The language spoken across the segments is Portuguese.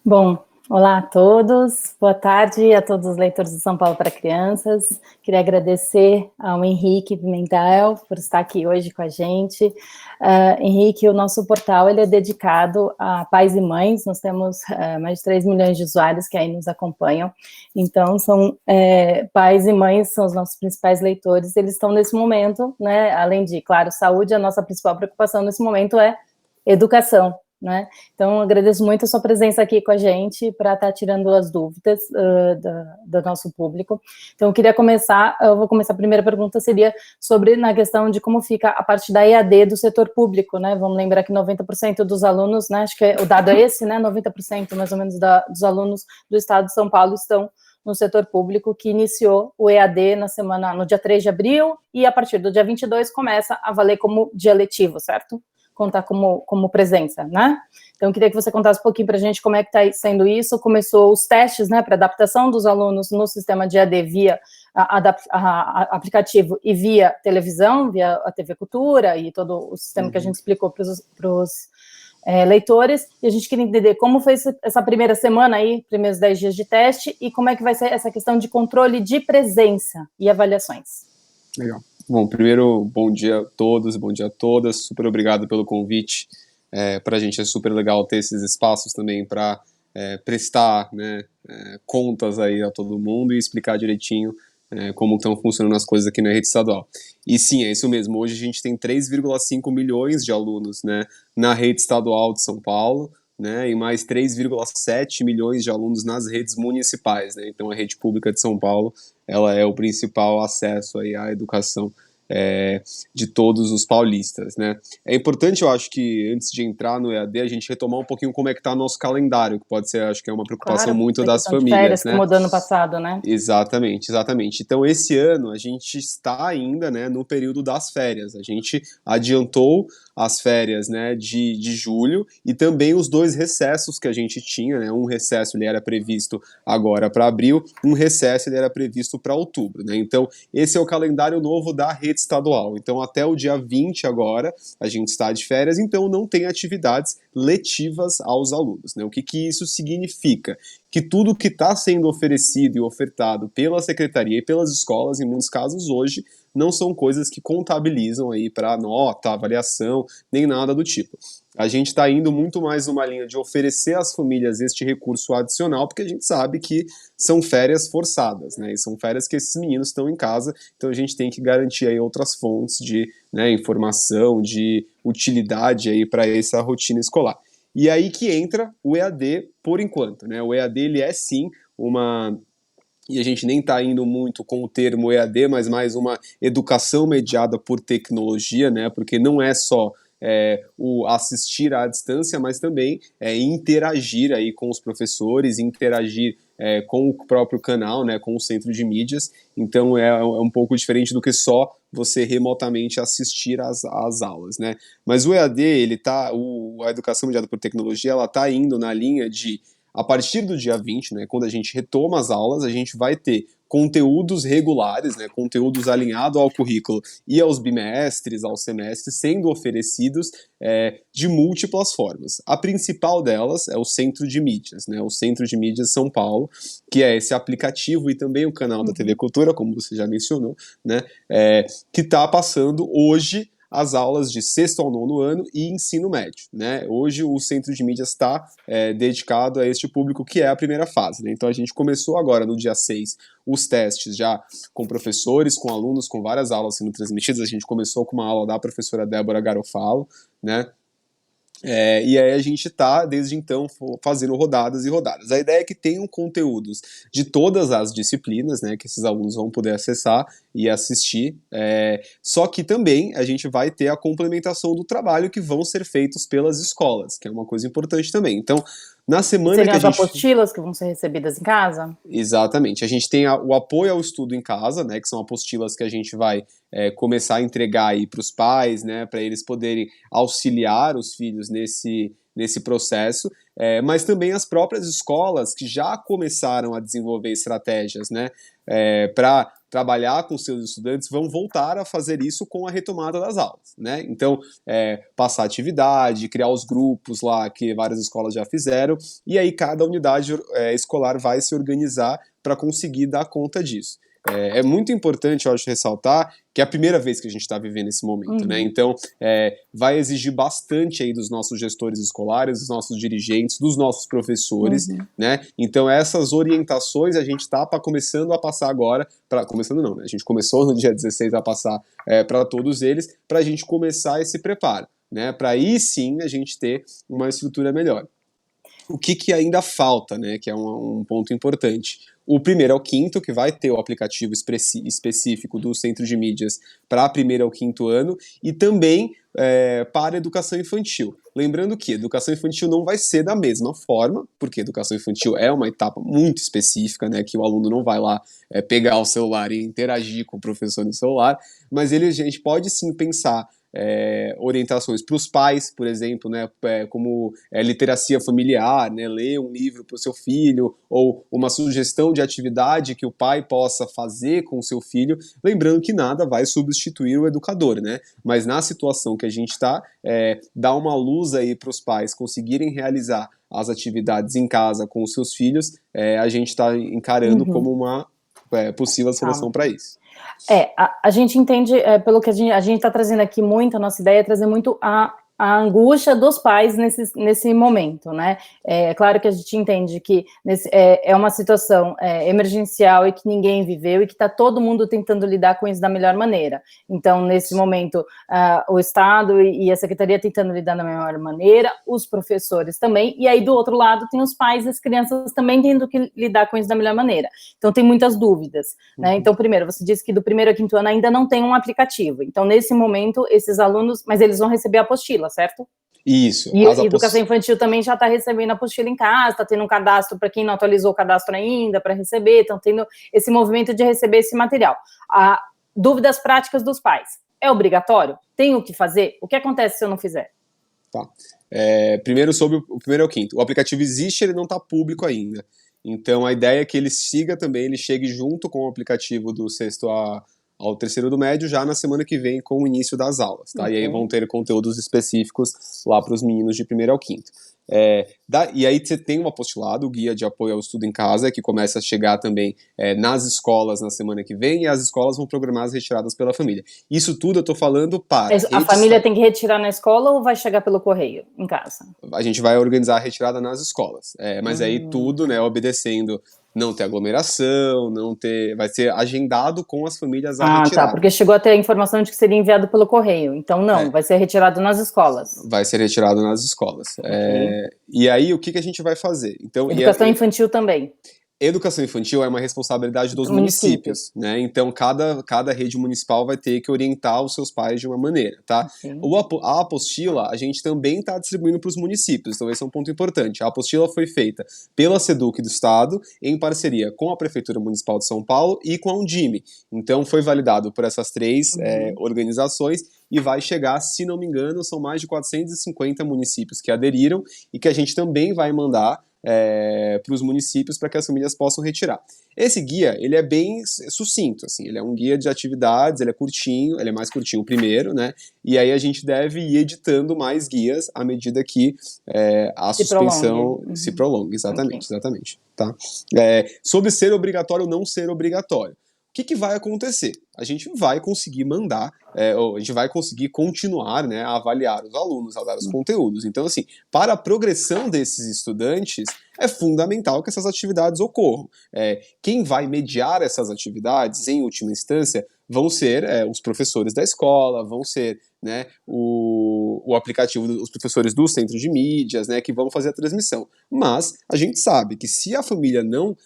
Bom, olá a todos, boa tarde a todos os leitores do São Paulo para Crianças. Queria agradecer ao Henrique Pimentel por estar aqui hoje com a gente. Henrique, o nosso portal ele é dedicado a pais e mães, nós temos mais de 3 milhões de usuários que aí nos acompanham, então são pais e mães, são os nossos principais leitores, eles estão nesse momento, né, além de, claro, saúde, a nossa principal preocupação nesse momento é educação, né? Então, agradeço muito a sua presença aqui com a gente para estar tirando as dúvidas do nosso público. Então, eu vou começar, a primeira pergunta seria sobre na questão de como fica a parte da EAD do setor público, né? Vamos lembrar que 90% dos alunos, né? Acho que o dado é esse, né? 90% mais ou menos dos alunos do estado de São Paulo estão no setor público, que iniciou o EAD no dia 3 de abril, e a partir do dia 22 começa a valer como dia letivo, certo? Contar como presença, né? Então, eu queria que você contasse um pouquinho para a gente como é que está sendo isso. Começou os testes, né, para adaptação dos alunos no sistema de AD via aplicativo e via televisão, via a TV Cultura e todo o sistema que a gente explicou para os leitores, e a gente queria entender como foi essa primeira semana aí, primeiros 10 dias de teste, e como é que vai ser essa questão de controle de presença e avaliações. Legal. Bom, primeiro, bom dia a todos, bom dia a todas, super obrigado pelo convite. Para a gente é super legal ter esses espaços também para prestar, né, contas aí a todo mundo e explicar direitinho como estão funcionando as coisas aqui na rede estadual. E sim, é isso mesmo, hoje a gente tem 3,5 milhões de alunos, né, na rede estadual de São Paulo, né, e mais 3,7 milhões de alunos nas redes municipais, né, então a rede pública de São Paulo, ela é o principal acesso aí à educação de todos os paulistas, né. É importante, eu acho que antes de entrar no EAD, a gente retomar um pouquinho como é que está nosso calendário, que pode ser, acho que é uma preocupação Claro, muito a das questão de famílias, férias que né. mudou no passado, né? Exatamente, exatamente. Então, esse ano a gente está ainda, né, no período das férias. A gente adiantou as férias, né, de julho e também os 2 recessos que a gente tinha, né, um recesso ele era previsto agora para abril, um recesso ele era previsto para outubro, né. Então, esse é o calendário novo da rede estadual. Então, até o dia 20 agora, a gente está de férias, então não tem atividades letivas aos alunos, né. O que isso significa? Que tudo que está sendo oferecido e ofertado pela secretaria e pelas escolas, em muitos casos hoje, não são coisas que contabilizam aí para nota, avaliação, nem nada do tipo. A gente está indo muito mais numa linha de oferecer às famílias este recurso adicional, porque a gente sabe que são férias forçadas, né? E são férias que esses meninos estão em casa, então a gente tem que garantir aí outras fontes de, né, informação, de utilidade aí para essa rotina escolar. E aí que entra o EAD por enquanto, né? O EAD ele é sim uma, e a gente nem está indo muito com o termo EAD, mas mais uma educação mediada por tecnologia, né? Porque não é só o assistir à distância, mas também interagir aí com os professores, interagir com o próprio canal, né, com o centro de mídias. Então é um pouco diferente do que só você remotamente assistir às aulas, né? Mas o EAD, a educação mediada por tecnologia, ela está indo na linha de a partir do dia 20, né, quando a gente retoma as aulas, a gente vai ter conteúdos regulares, né, conteúdos alinhados ao currículo e aos bimestres, aos semestres, sendo oferecidos de múltiplas formas. A principal delas é o Centro de Mídias, né, o Centro de Mídias São Paulo, que é esse aplicativo e também o canal da TV Cultura, como você já mencionou, né, que está passando hoje as aulas de sexto ao nono ano e ensino médio, né? Hoje o Centro de Mídias está dedicado a este público que é a primeira fase, né? Então a gente começou agora no dia 6 os testes já com professores, com alunos, com várias aulas sendo transmitidas. A gente começou com uma aula da professora Débora Garofalo, né? E aí a gente está, desde então, fazendo rodadas e rodadas. A ideia é que tenham conteúdos de todas as disciplinas, né, que esses alunos vão poder acessar e assistir, só que também a gente vai ter a complementação do trabalho que vão ser feitos pelas escolas, que é uma coisa importante também. Então, na semana Seriam que a as gente... apostilas que vão ser recebidas em casa? Exatamente. A gente tem o apoio ao estudo em casa, né, que são apostilas que a gente vai começar a entregar aí para os pais, né, para eles poderem auxiliar os filhos nesse processo, mas também as próprias escolas que já começaram a desenvolver estratégias, né, para trabalhar com seus estudantes vão voltar a fazer isso com a retomada das aulas, né? Então, passar atividade, criar os grupos lá que várias escolas já fizeram, e aí cada unidade escolar vai se organizar para conseguir dar conta disso. É muito importante, eu acho, ressaltar que é a primeira vez que a gente está vivendo esse momento, né? Então, vai exigir bastante aí dos nossos gestores escolares, dos nossos dirigentes, dos nossos professores, né? Então, essas orientações a gente está começando a passar agora, começando não, né? A gente começou no dia 16 a passar para todos eles, para a gente começar esse preparo, né? Para aí sim a gente ter uma estrutura melhor. O que ainda falta, né, que é um ponto importante? O primeiro ao quinto, que vai ter o aplicativo específico do Centro de Mídias para primeiro ao quinto ano, e também para a educação infantil. Lembrando que educação infantil não vai ser da mesma forma, porque educação infantil é uma etapa muito específica, né, que o aluno não vai lá pegar o celular e interagir com o professor no celular, mas a gente pode sim pensar orientações para os pais, por exemplo, né, como literacia familiar, né, ler um livro para o seu filho, ou uma sugestão de atividade que o pai possa fazer com o seu filho, lembrando que nada vai substituir o educador, né, mas na situação que a gente está, dá uma luz aí para os pais conseguirem realizar as atividades em casa com os seus filhos, a gente está encarando como uma possível solução para isso. A gente entende, pelo que a gente está trazendo aqui muito, a nossa ideia é trazer muito a angústia dos pais nesse momento, né? É claro que a gente entende que é uma situação emergencial e que ninguém viveu e que está todo mundo tentando lidar com isso da melhor maneira. Então, nesse momento, o Estado e a Secretaria tentando lidar da melhor maneira, os professores também, e aí do outro lado tem os pais e as crianças também tendo que lidar com isso da melhor maneira. Então, tem muitas dúvidas, né? Então, primeiro, você disse que do primeiro ao quinto ano ainda não tem um aplicativo. Então, nesse momento, esses alunos, mas eles vão receber a apostila, certo? Isso. E a educação infantil também já está recebendo a apostila em casa, está tendo um cadastro para quem não atualizou o cadastro ainda, para receber, estão tendo esse movimento de receber esse material. Dúvidas práticas dos pais. É obrigatório? Tenho que fazer? O que acontece se eu não fizer? Tá. Primeiro sobre o primeiro ao quinto. O aplicativo existe, ele não está público ainda. Então a ideia é que ele chegue junto com o aplicativo do sexto ao terceiro do médio, já na semana que vem com o início das aulas, tá? E aí vão ter conteúdos específicos lá para os meninos de primeiro ao quinto. E aí você tem um apostilado, o Guia de Apoio ao Estudo em Casa, que começa a chegar também nas escolas na semana que vem, e as escolas vão programar as retiradas pela família. Isso tudo eu tô falando para... A família tem que retirar na escola ou vai chegar pelo correio, em casa? A gente vai organizar a retirada nas escolas, mas aí tudo, né, obedecendo... Não ter aglomeração, vai ser agendado com as famílias a retirada. Tá, porque chegou a ter a informação de que seria enviado pelo correio. Então não, vai ser retirado nas escolas. Vai ser retirado nas escolas. Okay. E aí, o que a gente vai fazer? Então, educação infantil também. Educação infantil é uma responsabilidade dos municípios, né? Então, cada rede municipal vai ter que orientar os seus pais de uma maneira, tá? A apostila, a gente também está distribuindo para os municípios, então esse é um ponto importante. A apostila foi feita pela SEDUC do Estado, em parceria com a Prefeitura Municipal de São Paulo e com a Undime. Então, foi validado por essas três organizações e vai chegar, se não me engano, são mais de 450 municípios que aderiram e que a gente também vai mandar para os municípios para que as famílias possam retirar. Esse guia, ele é bem sucinto, assim, ele é um guia de atividades, ele é curtinho, ele é mais curtinho o primeiro, né, e aí a gente deve ir editando mais guias à medida que a suspensão se prolonga, exatamente, tá? Sobre ser obrigatório ou não ser obrigatório. O que vai acontecer? A gente vai conseguir mandar, a gente vai conseguir continuar, né, a avaliar os alunos, a dar os conteúdos. Então, assim, para a progressão desses estudantes, é fundamental que essas atividades ocorram. Quem vai mediar essas atividades, em última instância, vão ser os professores da escola, vão ser, né, o aplicativo dos professores do centro de mídias, né, que vão fazer a transmissão. Mas a gente sabe que se a família não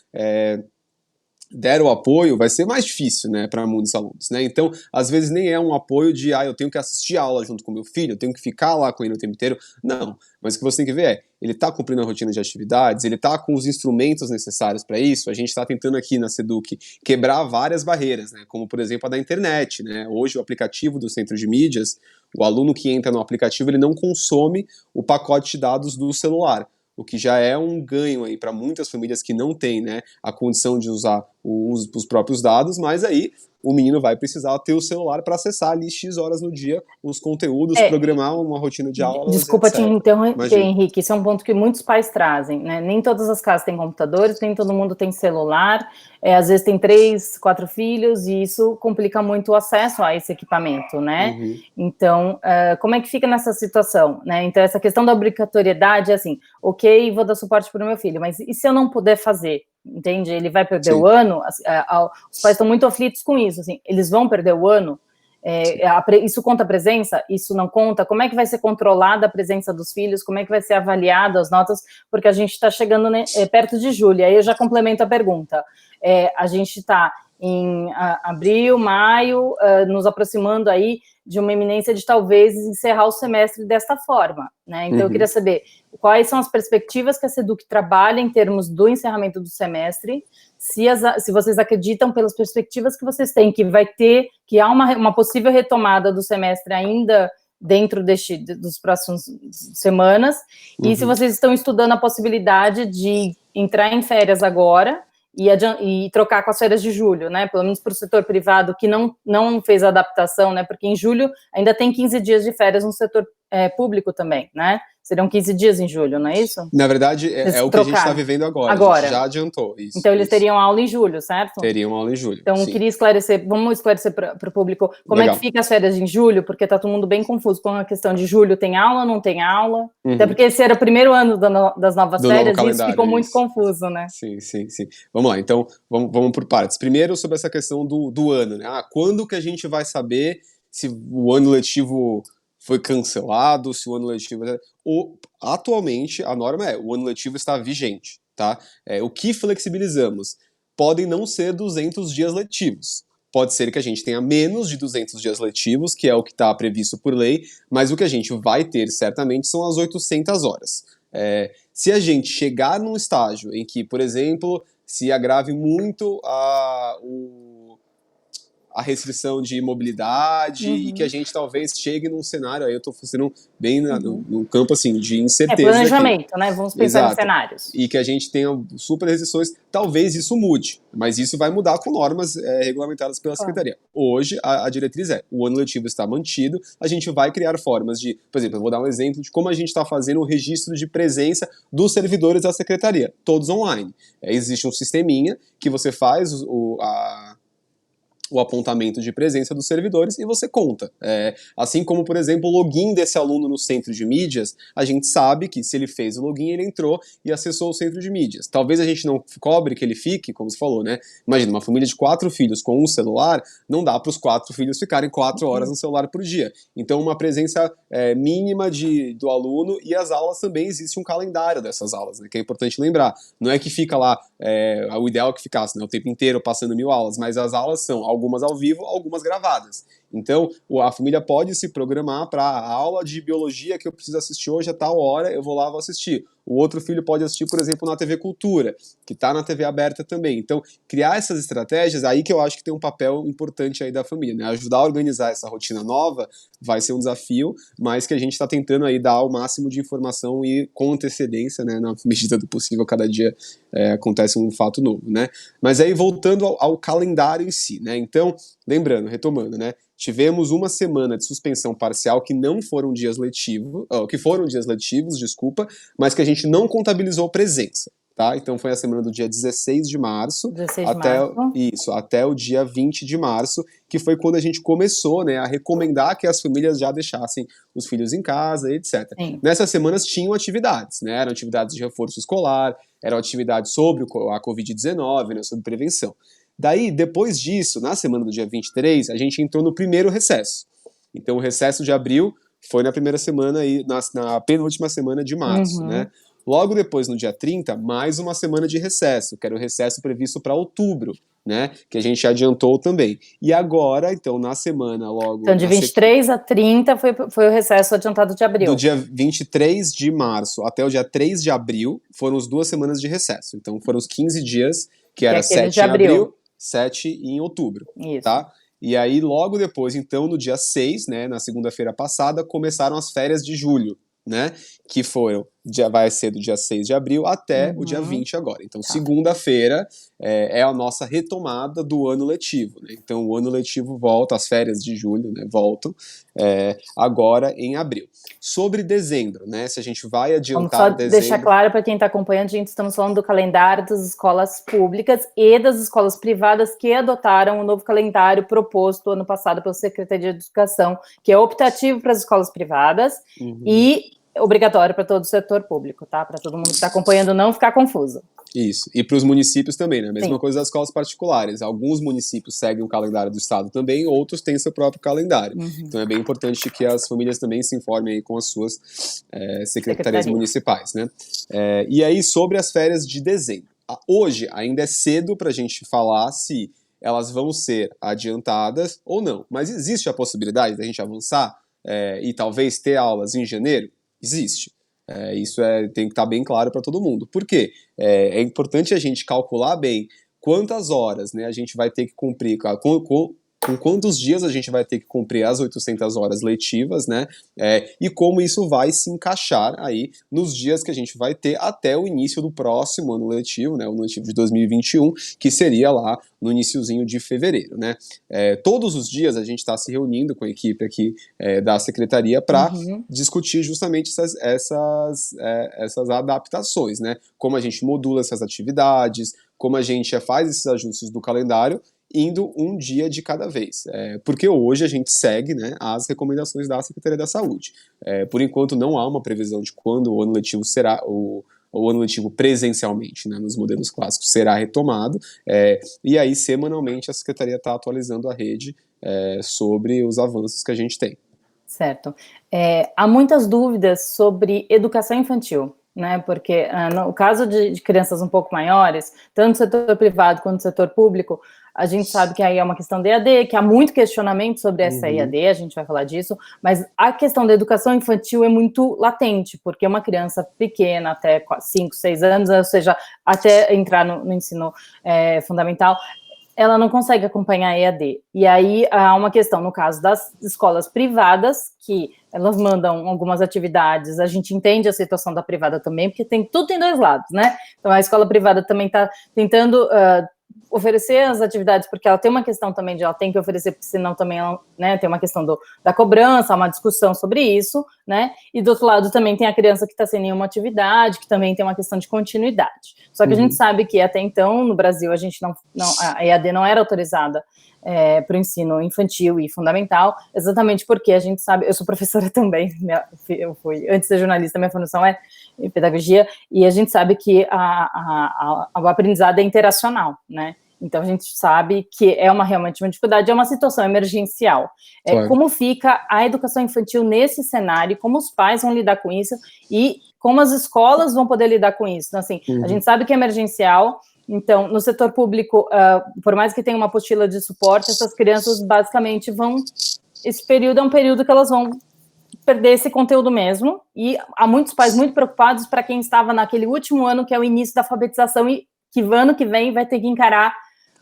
der o apoio, vai ser mais difícil, né, para muitos alunos, né? Então, às vezes nem é um apoio de, eu tenho que assistir a aula junto com meu filho, eu tenho que ficar lá com ele o tempo inteiro. Não, mas o que você tem que ver ele está cumprindo a rotina de atividades, ele está com os instrumentos necessários para isso. A gente está tentando aqui na SEDUC quebrar várias barreiras, né, como por exemplo a da internet, né? Hoje o aplicativo do centro de mídias, o aluno que entra no aplicativo, ele não consome o pacote de dados do celular. o que já é um ganho aí para muitas famílias que não têm, né, a condição de usar os próprios dados, mas aí o menino vai precisar ter o celular para acessar ali X horas no dia os conteúdos, programar uma rotina de aulas, Desculpa te etc. interromper, Imagina. Henrique, isso é um ponto que muitos pais trazem, né? Nem todas as casas têm computadores, nem todo mundo tem celular, às vezes tem 3, 4 filhos, e isso complica muito o acesso a esse equipamento, né? Uhum. Então, como é que fica nessa situação, né? Então, essa questão da obrigatoriedade é assim, ok, vou dar suporte para o meu filho, mas e se eu não puder fazer? Entende? Ele vai perder Sim. o ano? Os pais estão muito aflitos com isso, assim, eles vão perder o ano? Isso conta a presença? Isso não conta? Como é que vai ser controlada a presença dos filhos? Como é que vai ser avaliada as notas? Porque a gente está chegando, né, perto de julho. Aí eu já complemento a pergunta. A gente está em abril, maio, nos aproximando aí de uma iminência de talvez encerrar o semestre desta forma, né? Então eu queria saber quais são as perspectivas que a Seduc trabalha em termos do encerramento do semestre, se vocês acreditam pelas perspectivas que vocês têm, que há uma possível retomada do semestre ainda dentro dos próximos semanas, e se vocês estão estudando a possibilidade de entrar em férias agora e trocar com as férias de julho, né? Pelo menos para o setor privado que não fez a adaptação, né? Porque em julho ainda tem 15 dias de férias no setor público também, né? Serão 15 dias em julho, não é isso? Na verdade, é o que a gente está vivendo agora. A gente já adiantou isso. Então eles teriam aula em julho, certo? Teriam aula em julho. Então, sim. Queria esclarecer, vamos esclarecer para o público como é que fica as férias em julho, porque está todo mundo bem confuso com a questão de julho, tem aula, não tem aula? Até porque esse era o primeiro ano das novas férias e isso ficou muito confuso, né? Sim. Vamos lá, então, vamos por partes. Primeiro, sobre essa questão do ano, né? Quando que a gente vai saber se o ano letivo foi cancelado, se o ano letivo... Atualmente, a norma o ano letivo está vigente, tá? O que flexibilizamos? Podem não ser 200 dias letivos. Pode ser que a gente tenha menos de 200 dias letivos, que é o que está previsto por lei, mas o que a gente vai ter, certamente, são as 800 horas. Se a gente chegar num estágio em que, por exemplo, se agrave muito a restrição de mobilidade e que a gente talvez chegue num cenário, aí eu estou fazendo bem num campo assim, de incerteza. Planejamento, aqui, né? Vamos pensar em cenários. E que a gente tenha super restrições, talvez isso mude, mas isso vai mudar com normas regulamentadas pela Secretaria. Hoje, a diretriz o ano letivo está mantido, a gente vai criar formas de, por exemplo, eu vou dar um exemplo de como a gente está fazendo o registro de presença dos servidores da Secretaria, todos online. Existe um sisteminha que você faz o apontamento de presença dos servidores e você conta. Assim como, por exemplo, o login desse aluno no centro de mídias, a gente sabe que se ele fez o login, ele entrou e acessou o centro de mídias. Talvez a gente não cobre que ele fique, como você falou, né? Imagina, uma família de 4 filhos com um celular, não dá para os 4 filhos ficarem 4 horas no celular por dia. Então, uma presença mínima do aluno, e as aulas também, existe um calendário dessas aulas, né, que é importante lembrar. Não é que fica lá, o ideal é que ficasse, né, o tempo inteiro passando 1000 aulas, mas as aulas são algumas ao vivo, algumas gravadas. Então, a família pode se programar para a aula de biologia que eu preciso assistir hoje a tal hora, eu vou lá e vou assistir. O outro filho pode assistir, por exemplo, na TV Cultura, que está na TV aberta também. Então, criar essas estratégias, aí que eu acho que tem um papel importante aí da família, né? Ajudar a organizar essa rotina nova vai ser um desafio, mas que a gente está tentando aí dar o máximo de informação e com antecedência, né? Na medida do possível, cada dia acontece um fato novo, né? Mas aí, voltando ao calendário em si, né? Então, lembrando, retomando, né? Tivemos uma semana de suspensão parcial que não foram dias letivos, que foram dias letivos, desculpa, mas que a gente não contabilizou presença, tá? Então foi a semana do dia 16 de março, até o dia 20 de março, que foi quando a gente começou, né, a recomendar que as famílias já deixassem os filhos em casa, etc. Sim. Nessas semanas tinham atividades, né? Eram atividades de reforço escolar, eram atividades sobre a Covid-19, né, sobre prevenção. Daí, depois disso, na semana do dia 23, a gente entrou no primeiro recesso. Então, o recesso de abril foi na primeira semana, na penúltima semana de março, né? Logo depois, no dia 30, mais uma semana de recesso, que era o recesso previsto para outubro, né? Que a gente adiantou também. E agora, então, na semana logo... Então, de 23 a 30 foi o recesso adiantado de abril. Do dia 23 de março até o dia 3 de abril, foram as 2 semanas de recesso. Então, foram os 15 dias, que era 7 em abril, 7 em outubro, Isso. Tá? E aí, logo depois, então, no dia 6, né, na segunda-feira passada, começaram as férias de julho, né? que vai ser do dia 6 de abril até o dia 20 agora. Então, segunda-feira é a nossa retomada do ano letivo, né? Então, o ano letivo volta, as férias de julho, né, voltam agora em abril. Sobre dezembro, né, se a gente vai Vamos adiantar só dezembro... deixar claro para quem está acompanhando, gente, estamos falando do calendário das escolas públicas e das escolas privadas que adotaram o novo calendário proposto ano passado pela Secretaria de Educação, que é optativo para as escolas privadas e obrigatório para todo o setor público, tá? Para todo mundo que está acompanhando não ficar confuso. Isso, e para os municípios também, né? A mesma Sim. coisa das escolas particulares. Alguns municípios seguem o calendário do estado também, outros têm seu próprio calendário. Então é bem importante que as famílias também se informem aí com as suas secretarias municipais, né? E aí, sobre as férias de dezembro. Hoje ainda é cedo para a gente falar se elas vão ser adiantadas ou não, mas existe a possibilidade da gente avançar e talvez ter aulas em janeiro? Existe. Isso tem que estar bem claro para todo mundo. Por quê? É importante a gente calcular bem quantas horas, né, a gente vai ter que cumprir, com quantos dias a gente vai ter que cumprir as 800 horas letivas, né, e como isso vai se encaixar aí nos dias que a gente vai ter até o início do próximo ano letivo, né, o ano letivo de 2021, que seria lá no iniciozinho de fevereiro, né. Todos os dias a gente está se reunindo com a equipe aqui da secretaria para discutir justamente essas adaptações, né, como a gente modula essas atividades, como a gente faz esses ajustes do calendário, indo um dia de cada vez. Porque hoje a gente segue, né, as recomendações da Secretaria da Saúde. Por enquanto não há uma previsão de quando o ano letivo será, o ano letivo presencialmente, né, nos modelos clássicos, será retomado, e aí semanalmente a Secretaria está atualizando a rede sobre os avanços que a gente tem. Certo. Há muitas dúvidas sobre educação infantil, né? Porque no caso de crianças um pouco maiores, tanto no setor privado quanto no setor público, a gente sabe que aí é uma questão de EAD, que há muito questionamento sobre essa EAD, a gente vai falar disso, mas a questão da educação infantil é muito latente, porque uma criança pequena, até 5, 6 anos, ou seja, até entrar no ensino fundamental, ela não consegue acompanhar a EAD. E aí há uma questão, no caso das escolas privadas, que elas mandam algumas atividades, a gente entende a situação da privada também, porque tudo tem dois lados, né? Então a escola privada também está tentando oferecer as atividades, porque ela tem uma questão também de ela tem que oferecer, porque senão também ela, né, tem uma questão da cobrança, uma discussão sobre isso, né, e do outro lado também tem a criança que está sem nenhuma atividade, que também tem uma questão de continuidade. Só que a gente sabe que até então, no Brasil, a gente a EAD não era autorizada para o ensino infantil e fundamental, exatamente porque a gente sabe, eu sou professora também, eu fui, antes de ser jornalista, minha formação é em pedagogia, e a gente sabe que o aprendizado é interacional, né? Então a gente sabe que realmente uma dificuldade, é uma situação emergencial. Claro. Como fica a educação infantil nesse cenário, como os pais vão lidar com isso e como as escolas vão poder lidar com isso. Então, assim, a gente sabe que é emergencial. Então, no setor público, por mais que tenha uma apostila de suporte, essas crianças basicamente esse período é um período que elas vão perder esse conteúdo mesmo, e há muitos pais muito preocupados para quem estava naquele último ano, que é o início da alfabetização, e que ano que vem vai ter que encarar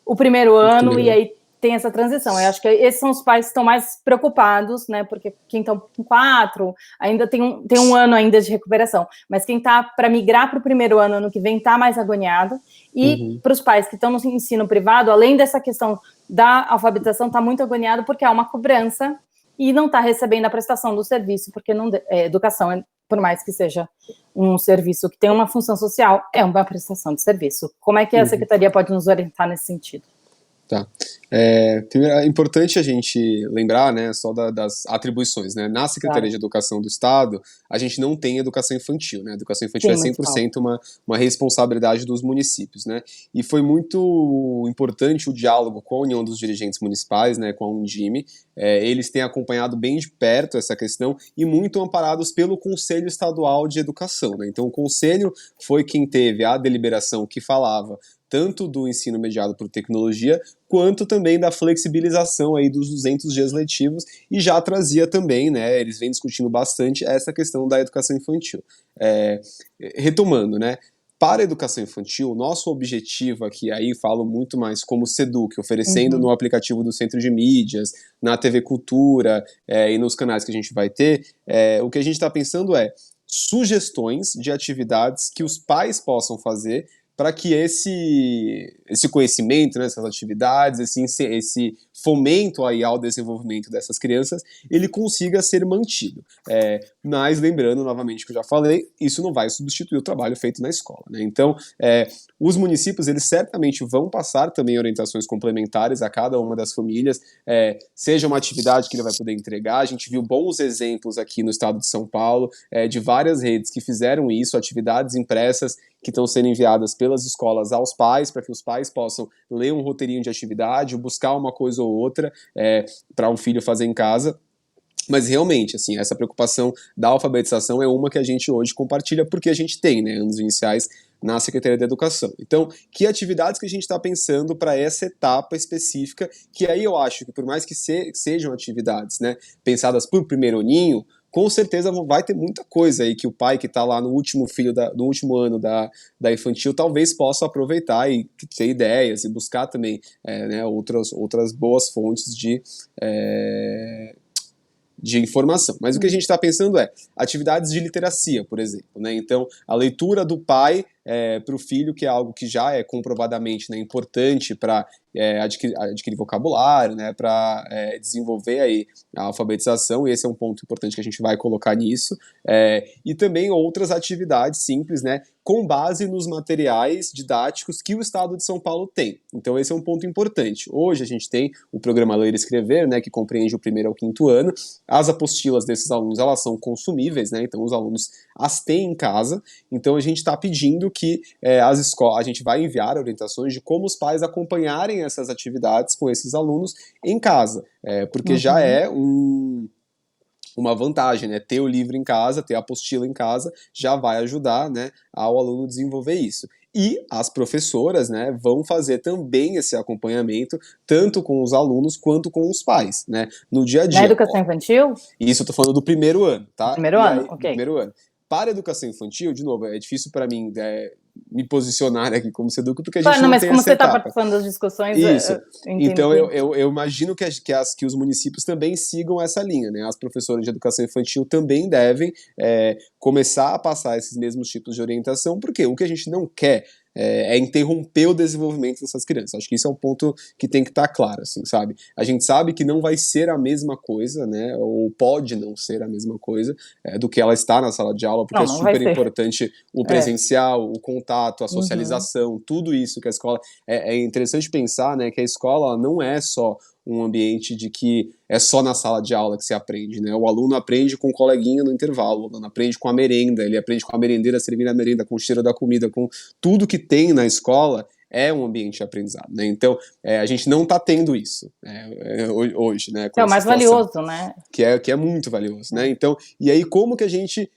o primeiro ano, e aí tem essa transição. Eu acho que esses são os pais que estão mais preocupados, né, porque quem está com 4, ainda tem um ano ainda de recuperação, mas quem está para migrar para o primeiro ano que vem está mais agoniado, e para os pais que estão no ensino privado, além dessa questão da alfabetização, está muito agoniado porque há uma cobrança e não está recebendo a prestação do serviço, porque educação, por mais que seja um serviço que tem uma função social, é uma prestação de serviço. Como é que a Secretaria pode nos orientar nesse sentido? Tá. Primeiro, é importante a gente lembrar, né, só das atribuições, né? Na Secretaria de Educação do Estado, a gente não tem educação infantil, né? A educação infantil é 100% uma responsabilidade dos municípios, né? E foi muito importante o diálogo com a União dos Dirigentes Municipais, né, com a Undime. Eles têm acompanhado bem de perto essa questão e muito amparados pelo Conselho Estadual de Educação, né? Então, o Conselho foi quem teve a deliberação que falava tanto do ensino mediado por tecnologia, quanto também da flexibilização aí dos 200 dias letivos, e já trazia também, né, eles vêm discutindo bastante essa questão da educação infantil. Retomando, né, para a educação infantil, o nosso objetivo aqui, aí falo muito mais como Seduc, oferecendo no aplicativo do Centro de Mídias, na TV Cultura e nos canais que a gente vai ter, o que a gente está pensando sugestões de atividades que os pais possam fazer para que esse conhecimento, né, essas atividades, esse fomento aí ao desenvolvimento dessas crianças, ele consiga ser mantido. Mas lembrando, novamente, que eu já falei, isso não vai substituir o trabalho feito na escola, né? Então, os municípios, eles certamente vão passar também orientações complementares a cada uma das famílias, seja uma atividade que ele vai poder entregar. A gente viu bons exemplos aqui no estado de São Paulo, de várias redes que fizeram isso, atividades impressas que estão sendo enviadas pelas escolas aos pais, para que os pais possam ler um roteirinho de atividade, buscar uma coisa ou outra para um filho fazer em casa. Mas realmente, assim, essa preocupação da alfabetização é uma que a gente hoje compartilha, porque a gente tem, né, anos iniciais na Secretaria da Educação. Então, que atividades que a gente está pensando para essa etapa específica, que aí eu acho que por mais que sejam atividades, né, pensadas por primeiro aninho, com certeza vai ter muita coisa aí que o pai que está lá no último no último ano da infantil talvez possa aproveitar e ter ideias e buscar também né, outras boas fontes de informação. Mas o que a gente está pensando é atividades de literacia, por exemplo, né? Então, a leitura do pai para o filho, que é algo que já é comprovadamente, né, importante para adquirir vocabulário, né, para desenvolver aí a alfabetização, e esse é um ponto importante que a gente vai colocar nisso, e também outras atividades simples, né, com base nos materiais didáticos que o Estado de São Paulo tem. Então esse é um ponto importante. Hoje a gente tem o programa Ler e Escrever, né, que compreende o 1º ao 5º ano. As apostilas desses alunos, elas são consumíveis, né, então os alunos as têm em casa. Então a gente está pedindo que a gente vai enviar orientações de como os pais acompanharem essas atividades com esses alunos em casa, porque já é uma vantagem, né? Ter o livro em casa, ter a apostila em casa, já vai ajudar, né, ao aluno desenvolver isso. E as professoras, né, vão fazer também esse acompanhamento, tanto com os alunos quanto com os pais, né, no dia a dia. Na educação infantil? Isso eu tô falando do 1º ano, tá? Primeiro ano, ok. Primeiro ano. Para a educação infantil, de novo, é difícil para mim me posicionar aqui como Seduco, porque a gente não mas tem como essa você está etapa. participando das discussões, Isso. eu entendo. Então eu imagino que os municípios também sigam essa linha, né? As professoras de educação infantil também devem começar a passar esses mesmos tipos de orientação, porque o que a gente não quer é interromper o desenvolvimento dessas crianças. Acho que isso é um ponto que tem que estar claro, assim, sabe? A gente sabe que não vai ser a mesma coisa, né? Ou pode não ser a mesma coisa do que ela está na sala de aula, porque não é super importante o presencial, o contato, a socialização, tudo isso que a escola... É interessante pensar, né, que a escola não é só um ambiente de que é só na sala de aula que se aprende, né? O aluno aprende com o coleguinha no intervalo, o aluno aprende com a merenda, ele aprende com a merendeira servindo a merenda, com o cheiro da comida, com tudo que tem na escola é um ambiente de aprendizado, né? Então, a gente não está tendo isso hoje, né? É o mais valioso, né? Que é muito valioso, né? Então, e aí como que a gente...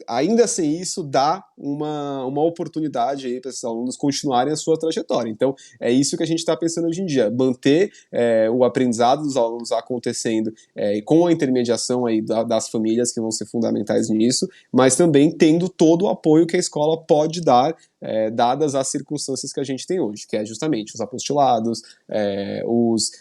ainda sem isso, dá uma oportunidade aí para esses alunos continuarem a sua trajetória. Então, é isso que a gente está pensando hoje em dia, manter o aprendizado dos alunos acontecendo com a intermediação aí das famílias, que vão ser fundamentais nisso, mas também tendo todo o apoio que a escola pode dar, dadas as circunstâncias que a gente tem hoje, que é justamente os apostilados,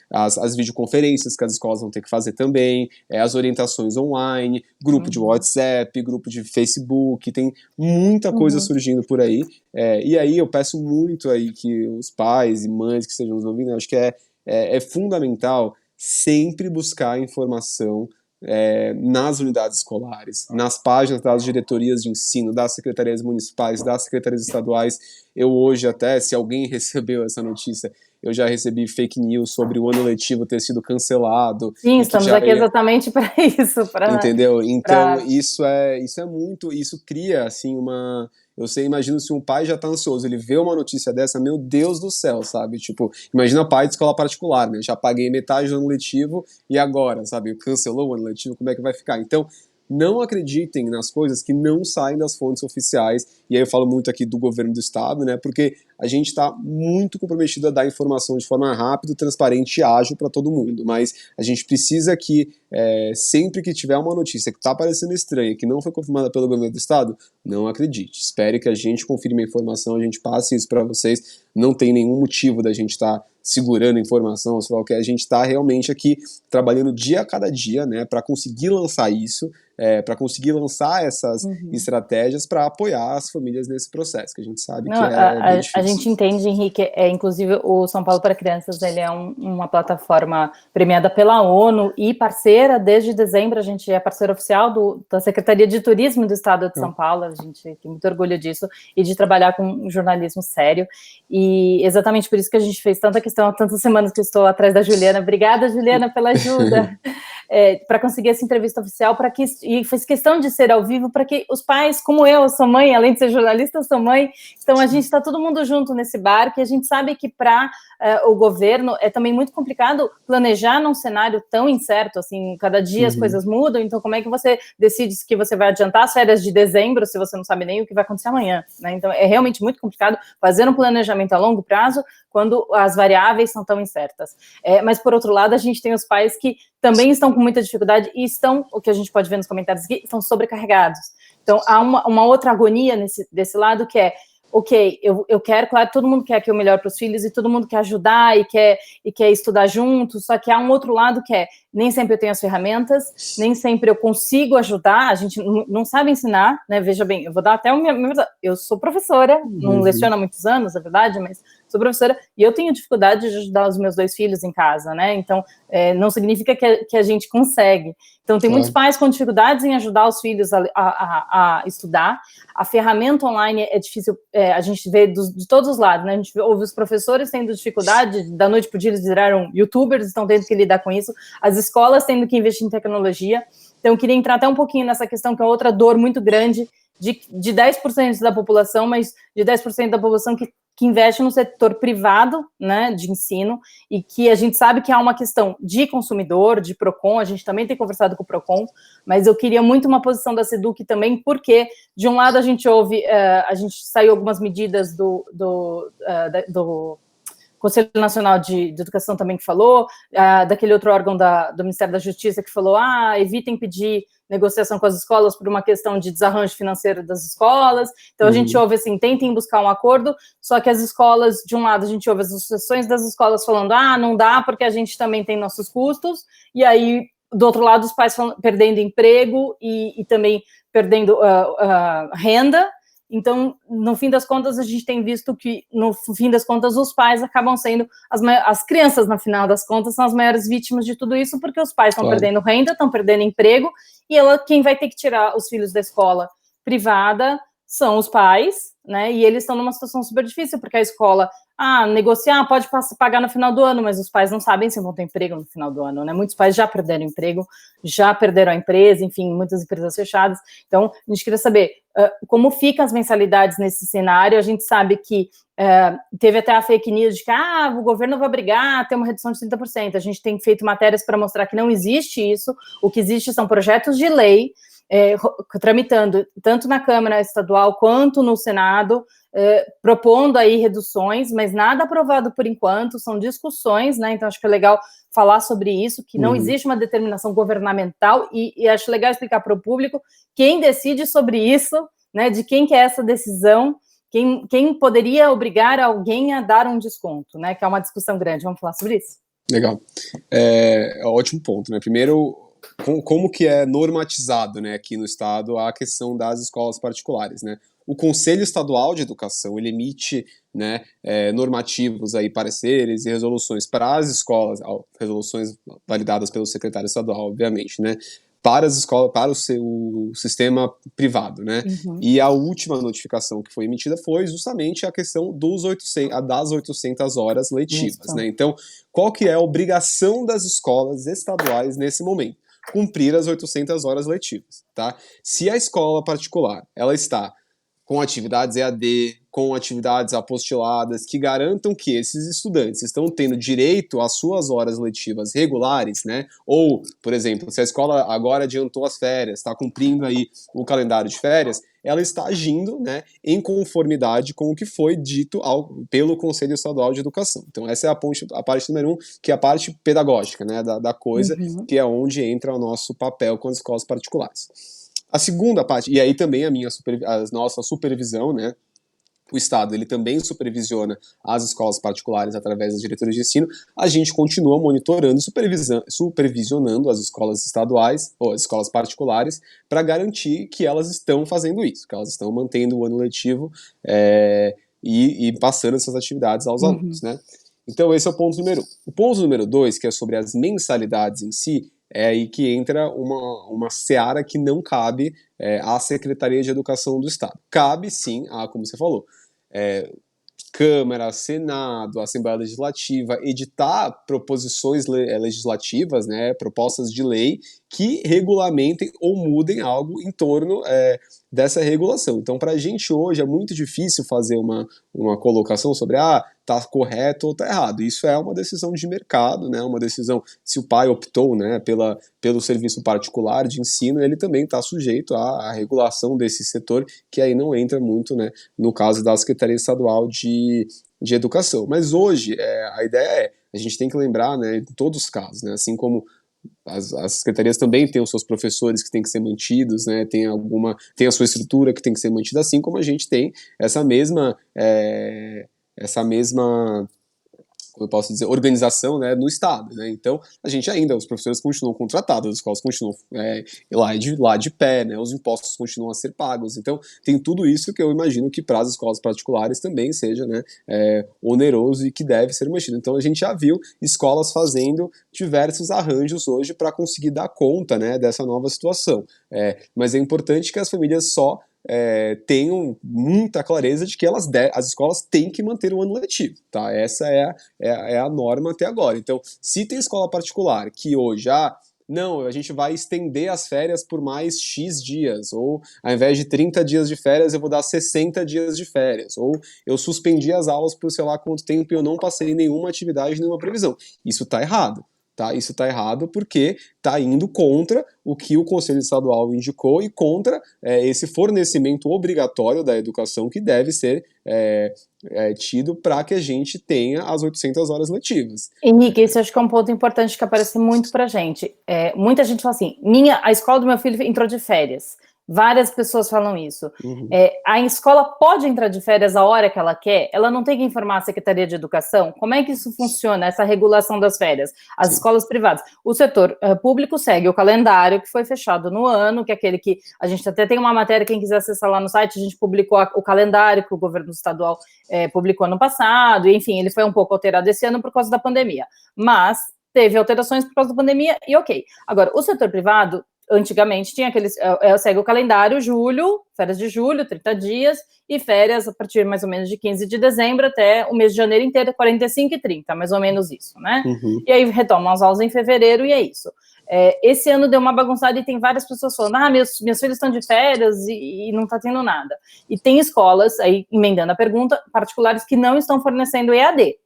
as videoconferências que as escolas vão ter que fazer também, as orientações online, grupo de WhatsApp, grupo de Facebook, tem muita coisa surgindo por aí, e aí eu peço muito aí que os pais e mães que estejam nos ouvindo, eu acho que é fundamental sempre buscar informação nas unidades escolares, nas páginas das diretorias de ensino, das secretarias municipais, das secretarias estaduais. Eu hoje até, se alguém recebeu essa notícia, eu já recebi fake news sobre o ano letivo ter sido cancelado. Sim, estamos aqui exatamente para isso. Entendeu? Então, isso é muito, isso cria, assim, imagino se um pai já tá ansioso, ele vê uma notícia dessa, meu Deus do céu, sabe? Tipo, imagina pai de escola particular, né? Já paguei metade do ano letivo e agora, sabe? Cancelou o ano letivo, como é que vai ficar? Então, não acreditem nas coisas que não saem das fontes oficiais, e aí eu falo muito aqui do governo do estado, né? Porque a gente está muito comprometido a dar informação de forma rápida, transparente e ágil para todo mundo, mas a gente precisa que sempre que tiver uma notícia que está parecendo estranha, que não foi confirmada pelo governo do estado, não acredite. Espere que a gente confirme a informação, a gente passe isso para vocês. Não tem nenhum motivo da gente estar segurando informação, sei lá o que. A gente está realmente aqui trabalhando dia a cada dia, né, para conseguir lançar isso, para conseguir lançar essas estratégias para apoiar as famílias nesse processo, que a gente sabe que é bem difícil. A gente entende, Henrique, inclusive o São Paulo para Crianças, ele é uma plataforma premiada pela ONU e parceira, desde dezembro, a gente é parceira oficial da Secretaria de Turismo do Estado de São Paulo, a gente tem muito orgulho disso, e de trabalhar com um jornalismo sério, e exatamente por isso que a gente fez tanta questão, há tantas semanas que eu estou atrás da Juliana. Obrigada, Juliana, pela ajuda. Para conseguir essa entrevista oficial, e fez questão de ser ao vivo, para que os pais, como eu sou mãe, além de ser jornalista, eu sou mãe, então a gente está todo mundo junto nesse barco, e a gente sabe que para o governo é também muito complicado planejar num cenário tão incerto, assim, cada dia as coisas mudam, então como é que você decide que você vai adiantar as férias de dezembro, se você não sabe nem o que vai acontecer amanhã, né? Então é realmente muito complicado fazer um planejamento a longo prazo quando as variáveis são tão incertas. Mas, por outro lado, a gente tem os pais que também estão com muita dificuldade e estão, o que a gente pode ver nos comentários aqui, estão sobrecarregados. Então, há uma outra agonia desse lado, que é, ok, eu quero, claro, todo mundo quer aqui o melhor para os filhos e todo mundo quer ajudar e quer estudar junto, só que há um outro lado que nem sempre eu tenho as ferramentas, nem sempre eu consigo ajudar, a gente não sabe ensinar, né? Veja bem, eu vou dar até eu sou professora, não leciono há muitos anos, é verdade, mas sou professora e eu tenho dificuldade de ajudar os meus 2 filhos em casa, né? Então, não significa que a gente consegue. Então, tem muitos pais com dificuldades em ajudar os filhos a estudar. A ferramenta online é difícil, a gente vê de todos os lados, né? A gente ouve os professores tendo dificuldade, da noite para o dia eles viraram youtubers, estão tendo que lidar com isso, as escolas tendo que investir em tecnologia. Então, eu queria entrar até um pouquinho nessa questão, que é outra dor muito grande de 10% da população, mas de 10% da população que investe no setor privado, né, de ensino, e que a gente sabe que há uma questão de consumidor, de PROCON, a gente também tem conversado com o PROCON, mas eu queria muito uma posição da SEDUC também, porque, de um lado, a gente saiu algumas medidas do Conselho Nacional de Educação também que falou, daquele outro órgão do Ministério da Justiça que falou, evitem pedir negociação com as escolas por uma questão de desarranjo financeiro das escolas. Então a gente ouve assim, tentem buscar um acordo, só que as escolas, de um lado a gente ouve as associações das escolas falando, não dá porque a gente também tem nossos custos, e aí do outro lado os pais perdendo emprego e também perdendo renda. Então, no fim das contas, a gente tem visto que, no fim das contas, os pais acabam sendo, as crianças, no final das contas, são as maiores vítimas de tudo isso, porque os pais estão perdendo renda, estão perdendo emprego, e quem vai ter que tirar os filhos da escola privada são os pais, né, e eles estão numa situação super difícil, porque a escola, negociar, pode pagar no final do ano, mas os pais não sabem se vão ter emprego no final do ano, né, muitos pais já perderam emprego, já perderam a empresa, enfim, muitas empresas fechadas. Então, a gente queria saber como ficam as mensalidades nesse cenário. A gente sabe que teve até a fake news de que o governo vai obrigar a ter uma redução de 30%. A gente tem feito matérias para mostrar que não existe isso, o que existe são projetos de lei tramitando tanto na Câmara Estadual quanto no Senado, propondo aí reduções, mas nada aprovado por enquanto, são discussões, né, então acho que é legal falar sobre isso, que não existe uma determinação governamental, e acho legal explicar para o público quem decide sobre isso, né, de quem que é essa decisão, quem poderia obrigar alguém a dar um desconto, né, que é uma discussão grande. Vamos falar sobre isso? Legal. Ótimo ponto, né, primeiro, como que é normatizado, né, aqui no estado a questão das escolas particulares, né? O Conselho Estadual de Educação, ele emite, né, normativos aí, pareceres e resoluções para as escolas, resoluções validadas pelo secretário estadual, obviamente, né, para as escolas, para o sistema privado, né? E a última notificação que foi emitida foi justamente a questão das 800 horas letivas, né? Então, qual que é a obrigação das escolas estaduais nesse momento? Cumprir as 800 horas letivas, tá? Se a escola particular, ela está com atividades EAD, com atividades apostiladas, que garantam que esses estudantes estão tendo direito às suas horas letivas regulares, né? Ou, por exemplo, se a escola agora adiantou as férias, está cumprindo aí o calendário de férias, ela está agindo, né, em conformidade com o que foi dito pelo Conselho Estadual de Educação. Então essa é a parte número 1, que é a parte pedagógica, né, da coisa, que é onde entra o nosso papel com as escolas particulares. A segunda parte, e aí também a nossa supervisão, né, o Estado ele também supervisiona as escolas particulares através das diretorias de ensino, a gente continua monitorando e supervisionando as escolas estaduais ou as escolas particulares para garantir que elas estão fazendo isso, que elas estão mantendo o ano letivo e passando essas atividades aos alunos, né? Então esse é o ponto número 1. O ponto número 2, que é sobre as mensalidades em si, é aí que entra uma seara que não cabe à Secretaria de Educação do Estado. Cabe sim, como você falou, Câmara, Senado, Assembleia Legislativa, editar proposições legislativas, né, propostas de lei que regulamentem ou mudem algo em torno dessa regulação. Então, para a gente hoje é muito difícil fazer uma colocação sobre tá correto ou tá errado. Isso é uma decisão de mercado, né, uma decisão, se o pai optou, né, pelo serviço particular de ensino, ele também está sujeito à regulação desse setor, que aí não entra muito, né, no caso da Secretaria Estadual de Educação. Mas hoje, a ideia a gente tem que lembrar, né, em todos os casos, né, assim como as secretarias também têm os seus professores que têm que ser mantidos, né, tem a sua estrutura que tem que ser mantida, assim como a gente tem essa mesma como eu posso dizer, organização, né, no Estado, né? Então, os professores continuam contratados, as escolas continuam lá de pé, né? Os impostos continuam a ser pagos. Então, tem tudo isso que eu imagino que para as escolas particulares também seja, né, oneroso e que deve ser mantido. Então, a gente já viu escolas fazendo diversos arranjos hoje para conseguir dar conta, né, dessa nova situação. Mas é importante que as famílias tenham muita clareza de que as escolas têm que manter o ano letivo, tá? Essa é a norma até agora. Então, se tem escola particular que hoje não, a gente vai estender as férias por mais X dias, ou ao invés de 30 dias de férias, eu vou dar 60 dias de férias, ou eu suspendi as aulas por sei lá quanto tempo e eu não passei nenhuma atividade, nenhuma previsão. Isso está errado. Tá? Isso está errado porque está indo contra o que o Conselho Estadual indicou e contra esse fornecimento obrigatório da educação que deve ser tido para que a gente tenha as 800 horas letivas. Henrique, esse acho que é um ponto importante que aparece muito para a gente. Muita gente fala assim, a escola do meu filho entrou de férias. Várias pessoas falam isso. A escola pode entrar de férias a hora que ela quer? Ela não tem que informar a Secretaria de Educação? Como é que isso funciona, essa regulação das férias? As escolas privadas. O setor público segue o calendário que foi fechado no ano, que é aquele que a gente até tem uma matéria, quem quiser acessar lá no site, a gente publicou o calendário que o governo estadual publicou ano passado, e, enfim, ele foi um pouco alterado esse ano por causa da pandemia. Mas teve alterações por causa da pandemia e ok. Agora, o setor privado antigamente tinha segue o calendário férias de julho, 30 dias, e férias a partir mais ou menos de 15 de dezembro até o mês de janeiro inteiro, 45 e 30, mais ou menos isso, né? E aí retomam as aulas em fevereiro e é isso. Esse ano deu uma bagunçada e tem várias pessoas falando, meus filhos estão de férias e não está tendo nada. E tem escolas, aí emendando a pergunta, particulares que não estão fornecendo EAD.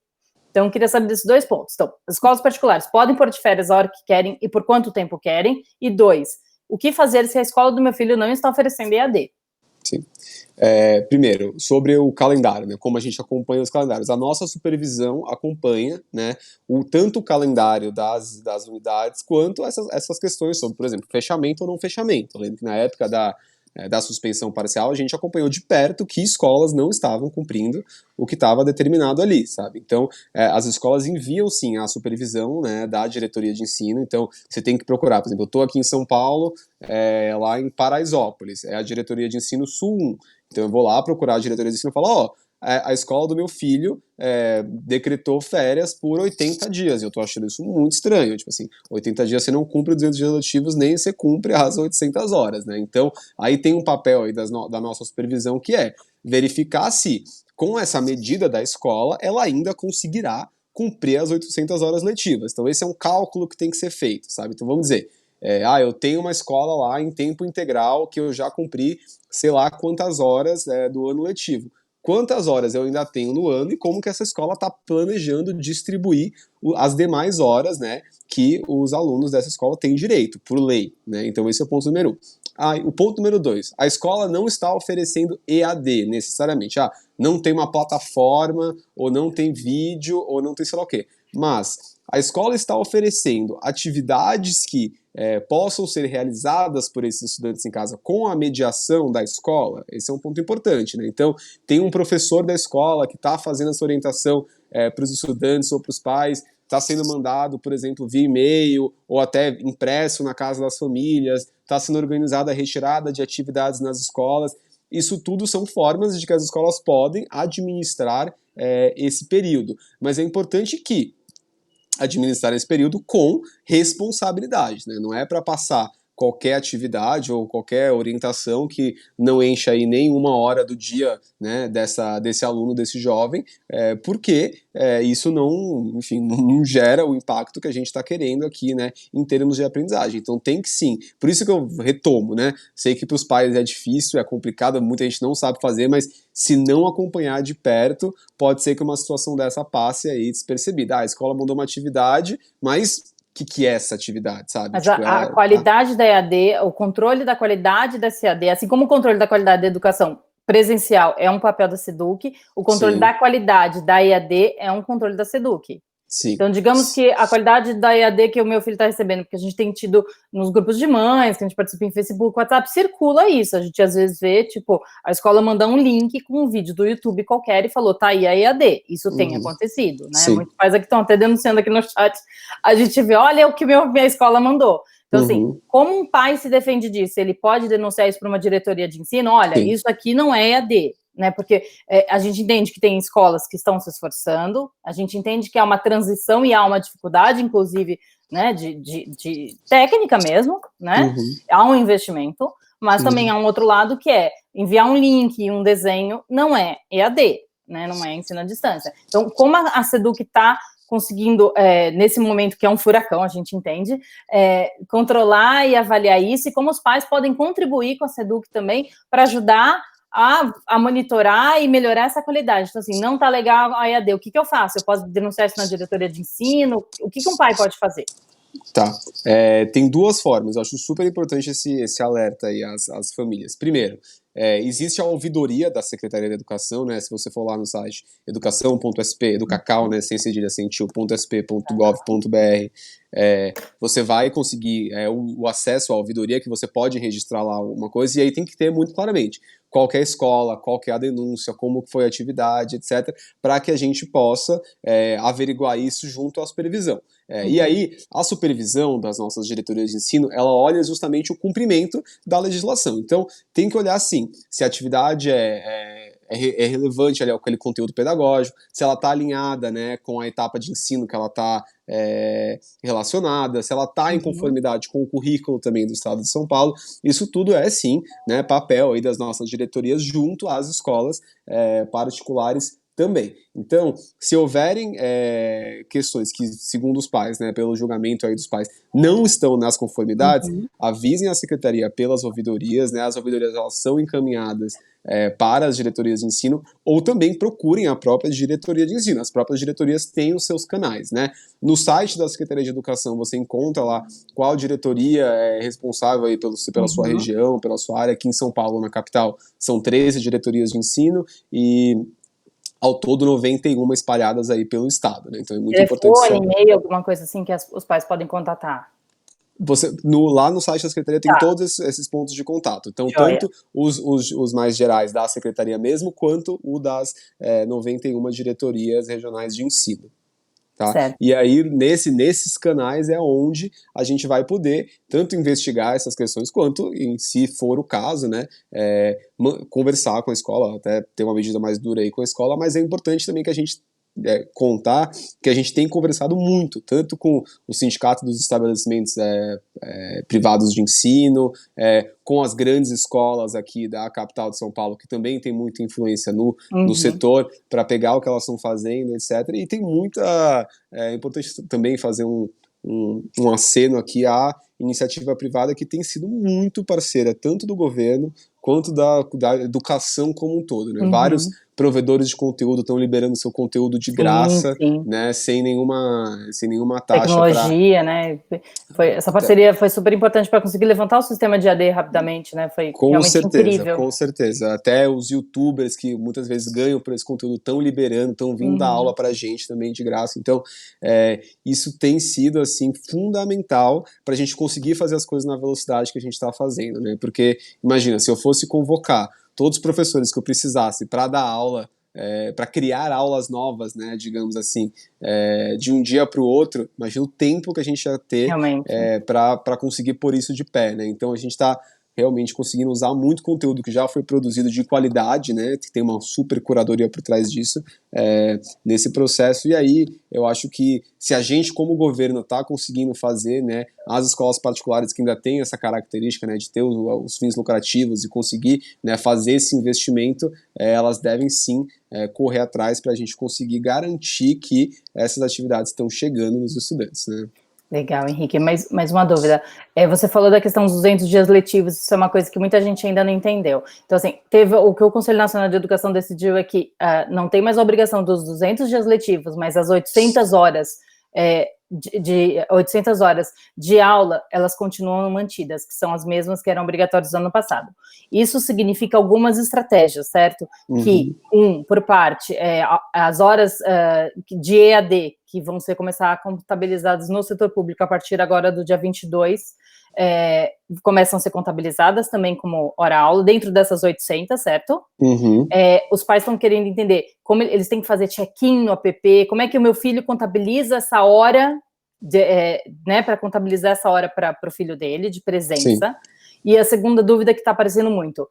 Então, eu queria saber desses 2 pontos. Então, as escolas particulares podem pôr de férias a hora que querem e por quanto tempo querem? E 2, o que fazer se a escola do meu filho não está oferecendo EAD? Sim. Primeiro, sobre o calendário, né, como a gente acompanha os calendários. A nossa supervisão acompanha, né, tanto o calendário das unidades quanto essas questões sobre, por exemplo, fechamento ou não fechamento. Eu lembro que na época da suspensão parcial, a gente acompanhou de perto que escolas não estavam cumprindo o que estava determinado ali, sabe? Então, as escolas enviam, sim, a supervisão, né, da diretoria de ensino. Então, você tem que procurar, por exemplo, eu estou aqui em São Paulo, lá em Paraisópolis, é a diretoria de ensino Sul 1. Então, eu vou lá procurar a diretoria de ensino e falar, a escola do meu filho decretou férias por 80 dias. E eu tô achando isso muito estranho. Tipo assim, 80 dias você não cumpre 200 dias letivos, nem você cumpre as 800 horas, né? Então, aí tem um papel aí da nossa supervisão que é verificar se, com essa medida da escola, ela ainda conseguirá cumprir as 800 horas letivas. Então, esse é um cálculo que tem que ser feito, sabe? Então, vamos dizer, eu tenho uma escola lá em tempo integral que eu já cumpri, sei lá quantas horas do ano letivo. Quantas horas eu ainda tenho no ano e como que essa escola está planejando distribuir as demais horas, né, que os alunos dessa escola têm direito, por lei, né? Então esse é o ponto número 1. o ponto número 2, a escola não está oferecendo EAD necessariamente. Não tem uma plataforma, ou não tem vídeo, ou não tem sei lá o quê. Mas a escola está oferecendo atividades que possam ser realizadas por esses estudantes em casa com a mediação da escola. Esse é um ponto importante, né? Então, tem um professor da escola que está fazendo essa orientação para os estudantes ou para os pais, está sendo mandado, por exemplo, via e-mail ou até impresso na casa das famílias, está sendo organizada a retirada de atividades nas escolas. Isso tudo são formas de que as escolas podem administrar esse período. Mas é importante que administrar esse período com responsabilidade, né? Não é para passar qualquer atividade ou qualquer orientação que não encha aí nem uma hora do dia, né, desse aluno, desse jovem, porque isso não, enfim, não gera o impacto que a gente está querendo aqui, né, em termos de aprendizagem. Então tem que sim, por isso que eu retomo, né, sei que para os pais é difícil, é complicado, muita gente não sabe fazer, mas se não acompanhar de perto, pode ser que uma situação dessa passe aí despercebida. A escola mandou uma atividade, mas o que é essa atividade, sabe? Mas a qualidade da EAD, o controle da qualidade dessa EAD, assim como o controle da qualidade da educação presencial é um papel da SEDUC, o controle da qualidade da EAD é um controle da SEDUC. Sim. Então, digamos que a qualidade da EAD que o meu filho está recebendo, porque a gente tem tido nos grupos de mães, que a gente participa em Facebook, WhatsApp, circula isso. A gente às vezes vê, tipo, a escola mandar um link com um vídeo do YouTube qualquer e falou, tá aí a EAD. Isso tem acontecido, né? Sim. Muitos pais aqui estão até denunciando aqui no chat. A gente vê, olha o que minha escola mandou. Então, assim, como um pai se defende disso? Ele pode denunciar isso para uma diretoria de ensino? Olha, isso aqui não é EAD. Né, porque a gente entende que tem escolas que estão se esforçando, a gente entende que há uma transição e há uma dificuldade, inclusive, né, de técnica mesmo, né, há um investimento, mas também há um outro lado que é enviar um link e um desenho não é EAD, né, não é ensino à distância. Então, como a SEDUC está conseguindo, nesse momento que é um furacão, a gente entende, controlar e avaliar isso, e como os pais podem contribuir com a SEDUC também para ajudar a monitorar e melhorar essa qualidade. Então, assim, não tá legal a EAD, o que eu faço? Eu posso denunciar isso na diretoria de ensino? O que um pai pode fazer? Tá. Tem duas formas, eu acho super importante esse alerta aí às famílias. Primeiro, existe a ouvidoria da Secretaria da Educação, né? Se você for lá no site educação.sp, educacau, né? Sem cedilha, sem tio.sp.gov.br, você vai conseguir o acesso à ouvidoria, que você pode registrar lá uma coisa, e aí tem que ter muito claramente qual que é a escola, qual que é a denúncia, como foi a atividade, etc., para que a gente possa averiguar isso junto à supervisão. E aí, a supervisão das nossas diretorias de ensino, ela olha justamente o cumprimento da legislação. Então, tem que olhar, sim, se a atividade é relevante ali aquele conteúdo pedagógico, se ela está alinhada, né, com a etapa de ensino que ela está relacionada, se ela está em conformidade com o currículo também do Estado de São Paulo. Isso tudo é, sim, né, papel aí das nossas diretorias junto às escolas particulares também. Então, se houverem questões que, segundo os pais, né, pelo julgamento aí dos pais, não estão nas conformidades, avisem a secretaria pelas ouvidorias, né, as ouvidorias elas são encaminhadas para as diretorias de ensino, ou também procurem a própria diretoria de ensino. As próprias diretorias têm os seus canais, né? No site da Secretaria de Educação você encontra lá qual diretoria é responsável aí pela sua região, pela sua área. Aqui em São Paulo, na capital, são 13 diretorias de ensino e ao todo 91 espalhadas aí pelo estado, né? Então é muito importante. Telefone, e-mail, alguma coisa assim que os pais podem contatar? Lá no site da Secretaria tem todos esses pontos de contato. Então, tanto os mais gerais da Secretaria mesmo, quanto o das 91 diretorias regionais de ensino. Tá? E aí, nesses canais é onde a gente vai poder tanto investigar essas questões, quanto, se for o caso, né, conversar com a escola, até ter uma medida mais dura aí com a escola, mas é importante também que a gente contar que a gente tem conversado muito, tanto com o sindicato dos estabelecimentos privados de ensino, com as grandes escolas aqui da capital de São Paulo, que também tem muita influência no setor, para pegar o que elas estão fazendo, etc. E tem muita... É importante também fazer um aceno aqui à iniciativa privada, que tem sido muito parceira, tanto do governo quanto da educação como um todo, né? Vários provedores de conteúdo estão liberando seu conteúdo de graça, sim. né? Sem nenhuma taxa para... Tecnologia, né? Essa parceria foi super importante para conseguir levantar o sistema de AD rapidamente, né? Foi realmente incrível. Com certeza. Até os YouTubers que muitas vezes ganham por esse conteúdo estão liberando, estão vindo dar aula pra gente também de graça. Então, isso tem sido, assim, fundamental para a gente conseguir fazer as coisas na velocidade que a gente está fazendo, né? Porque, imagina, se eu fosse convocar todos os professores que eu precisasse para dar aula, para criar aulas novas, né, digamos assim, de um dia para o outro, imagina o tempo que a gente ia ter para conseguir pôr isso de pé, né? Então a gente está realmente conseguindo usar muito conteúdo que já foi produzido de qualidade, né, que tem uma super curadoria por trás disso, nesse processo. E aí eu acho que se a gente como governo está conseguindo fazer, né, as escolas particulares que ainda têm essa característica, né, de ter os fins lucrativos e conseguir, né, fazer esse investimento, elas devem sim correr atrás para a gente conseguir garantir que essas atividades estão chegando nos estudantes, né. Legal, Henrique. Mais uma dúvida. Você falou da questão dos 200 dias letivos, isso é uma coisa que muita gente ainda não entendeu. Então, assim, o que o Conselho Nacional de Educação decidiu é que não tem mais a obrigação dos 200 dias letivos, mas as 800 horas, 800 horas de aula, elas continuam mantidas, que são as mesmas que eram obrigatórias no ano passado. Isso significa algumas estratégias, certo? Que, por parte, as horas de EAD, que vão começar a contabilizadas no setor público a partir agora do dia 22, começam a ser contabilizadas também como hora-aula, dentro dessas 800, certo? Os pais estão querendo entender como eles têm que fazer check-in no app, como é que o meu filho contabiliza essa hora, né, para contabilizar essa hora para o filho dele, de presença. Sim. E a segunda dúvida que está aparecendo muito,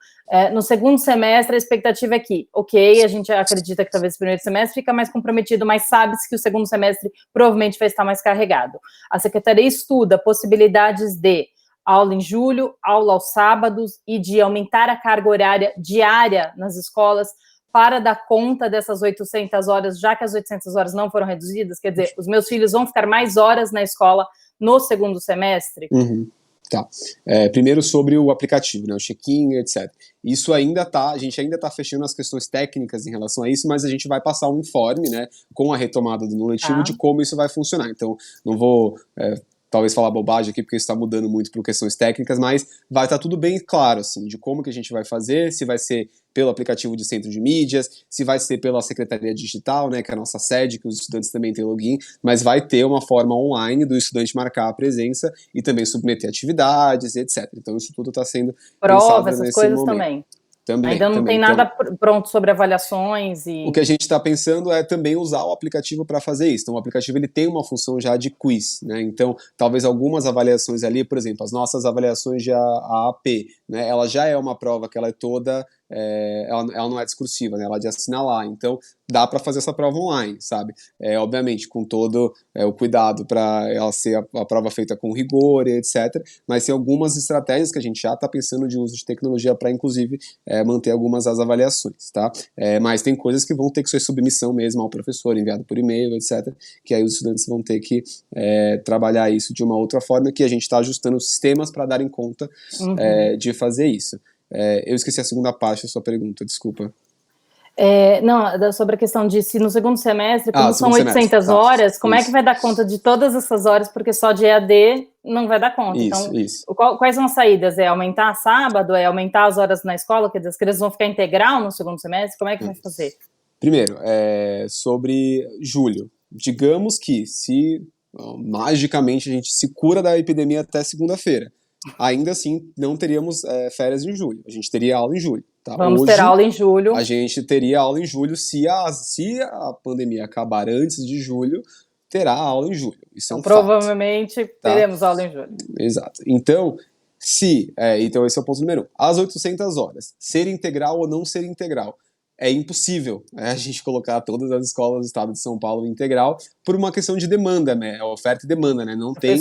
no segundo semestre a expectativa é que, ok, a gente acredita que talvez o primeiro semestre fica mais comprometido, mas sabe-se que o segundo semestre provavelmente vai estar mais carregado. A Secretaria estuda possibilidades de aula em julho, aula aos sábados e de aumentar a carga horária diária nas escolas para dar conta dessas 800 horas, já que as 800 horas não foram reduzidas, quer dizer, os meus filhos vão ficar mais horas na escola no segundo semestre? Tá. Primeiro sobre o aplicativo, né, o check-in, etc. Isso ainda a gente ainda está fechando as questões técnicas em relação a isso, mas a gente vai passar um informe, né, com a retomada do ano letivo de como isso vai funcionar. Então, não vou talvez falar bobagem aqui, porque isso está mudando muito por questões técnicas, mas vai estar tudo bem claro, assim, de como que a gente vai fazer, se vai ser pelo aplicativo de centro de mídias, se vai ser pela Secretaria Digital, né, que é a nossa sede, que os estudantes também têm login, mas vai ter uma forma online do estudante marcar a presença e também submeter atividades, etc. Então isso tudo está sendo pensado essas coisas momento. Ainda não tem nada pronto sobre avaliações e... O que a gente está pensando é também usar o aplicativo para fazer isso. Então o aplicativo ele tem uma função já de quiz, né? Então talvez algumas avaliações ali, por exemplo, as nossas avaliações de AAP, né? Ela já é uma prova que ela é toda... ela não é discursiva, né? Ela é de assinalar, então dá para fazer essa prova online, sabe? Obviamente, com todo o cuidado para ela ser a prova feita com rigor e etc, mas tem algumas estratégias que a gente já está pensando de uso de tecnologia para, inclusive, manter algumas das avaliações, tá? Mas tem coisas que vão ter que ser submissão mesmo ao professor, enviado por e-mail, etc, que aí os estudantes vão ter que trabalhar isso de uma outra forma, que a gente está ajustando os sistemas para darem conta de fazer isso. Eu esqueci a segunda parte da sua pergunta, desculpa. Não, sobre a questão de se no segundo semestre, como são 800 horas, como é que vai dar conta de todas essas horas, porque só de EAD não vai dar conta. Isso. Quais são as saídas? É aumentar sábado? É aumentar as horas na escola? Quer dizer, as crianças vão ficar integral no segundo semestre? Como é que vai fazer? Primeiro, sobre julho. Digamos que se magicamente a gente se cura da epidemia até segunda-feira, ainda assim não teríamos férias em julho, a gente teria aula em julho. Tá? Vamos ter aula em julho. A gente teria aula em julho se a pandemia acabar antes de julho, terá aula em julho. Isso é um provavelmente fato, teremos tá? aula em julho. Exato. Então, então esse é o ponto número 1. As 800 horas, ser integral ou não ser integral, é impossível a gente colocar todas as escolas do estado de São Paulo integral por uma questão de demanda, né? Oferta e demanda, né? Não tem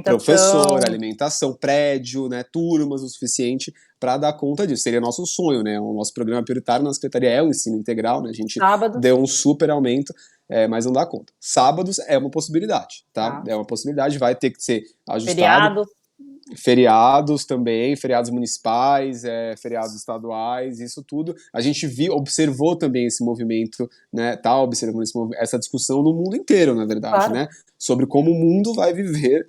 professor, alimentação, prédio, né? Turmas o suficiente para dar conta disso. Seria nosso sonho, né? O nosso programa prioritário na Secretaria é o ensino integral, né? A gente deu um super aumento, mas não dá conta. Sábados é uma possibilidade, tá? É uma possibilidade, vai ter que ser ajustado. Feriados. Feriados também, feriados municipais, feriados estaduais, isso tudo. A gente observou também esse movimento, né? Tá observando essa discussão no mundo inteiro, na verdade, Claro. né? Sobre como o mundo vai viver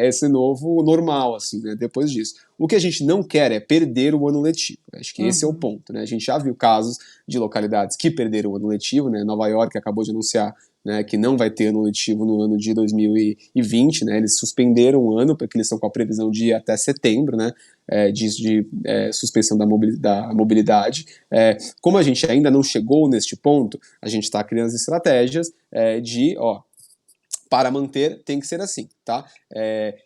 esse novo normal, assim, né? Depois disso. O que a gente não quer é perder o ano letivo. Acho que esse é o ponto, né? A gente já viu casos de localidades que perderam o ano letivo, né? Nova York acabou de anunciar, né, que não vai ter ano letivo no ano de 2020, né, eles suspenderam o ano, porque eles estão com a previsão de ir até setembro, né, de suspensão da mobilidade. Como a gente ainda não chegou neste ponto, a gente está criando as estratégias para manter, tem que ser assim, tá?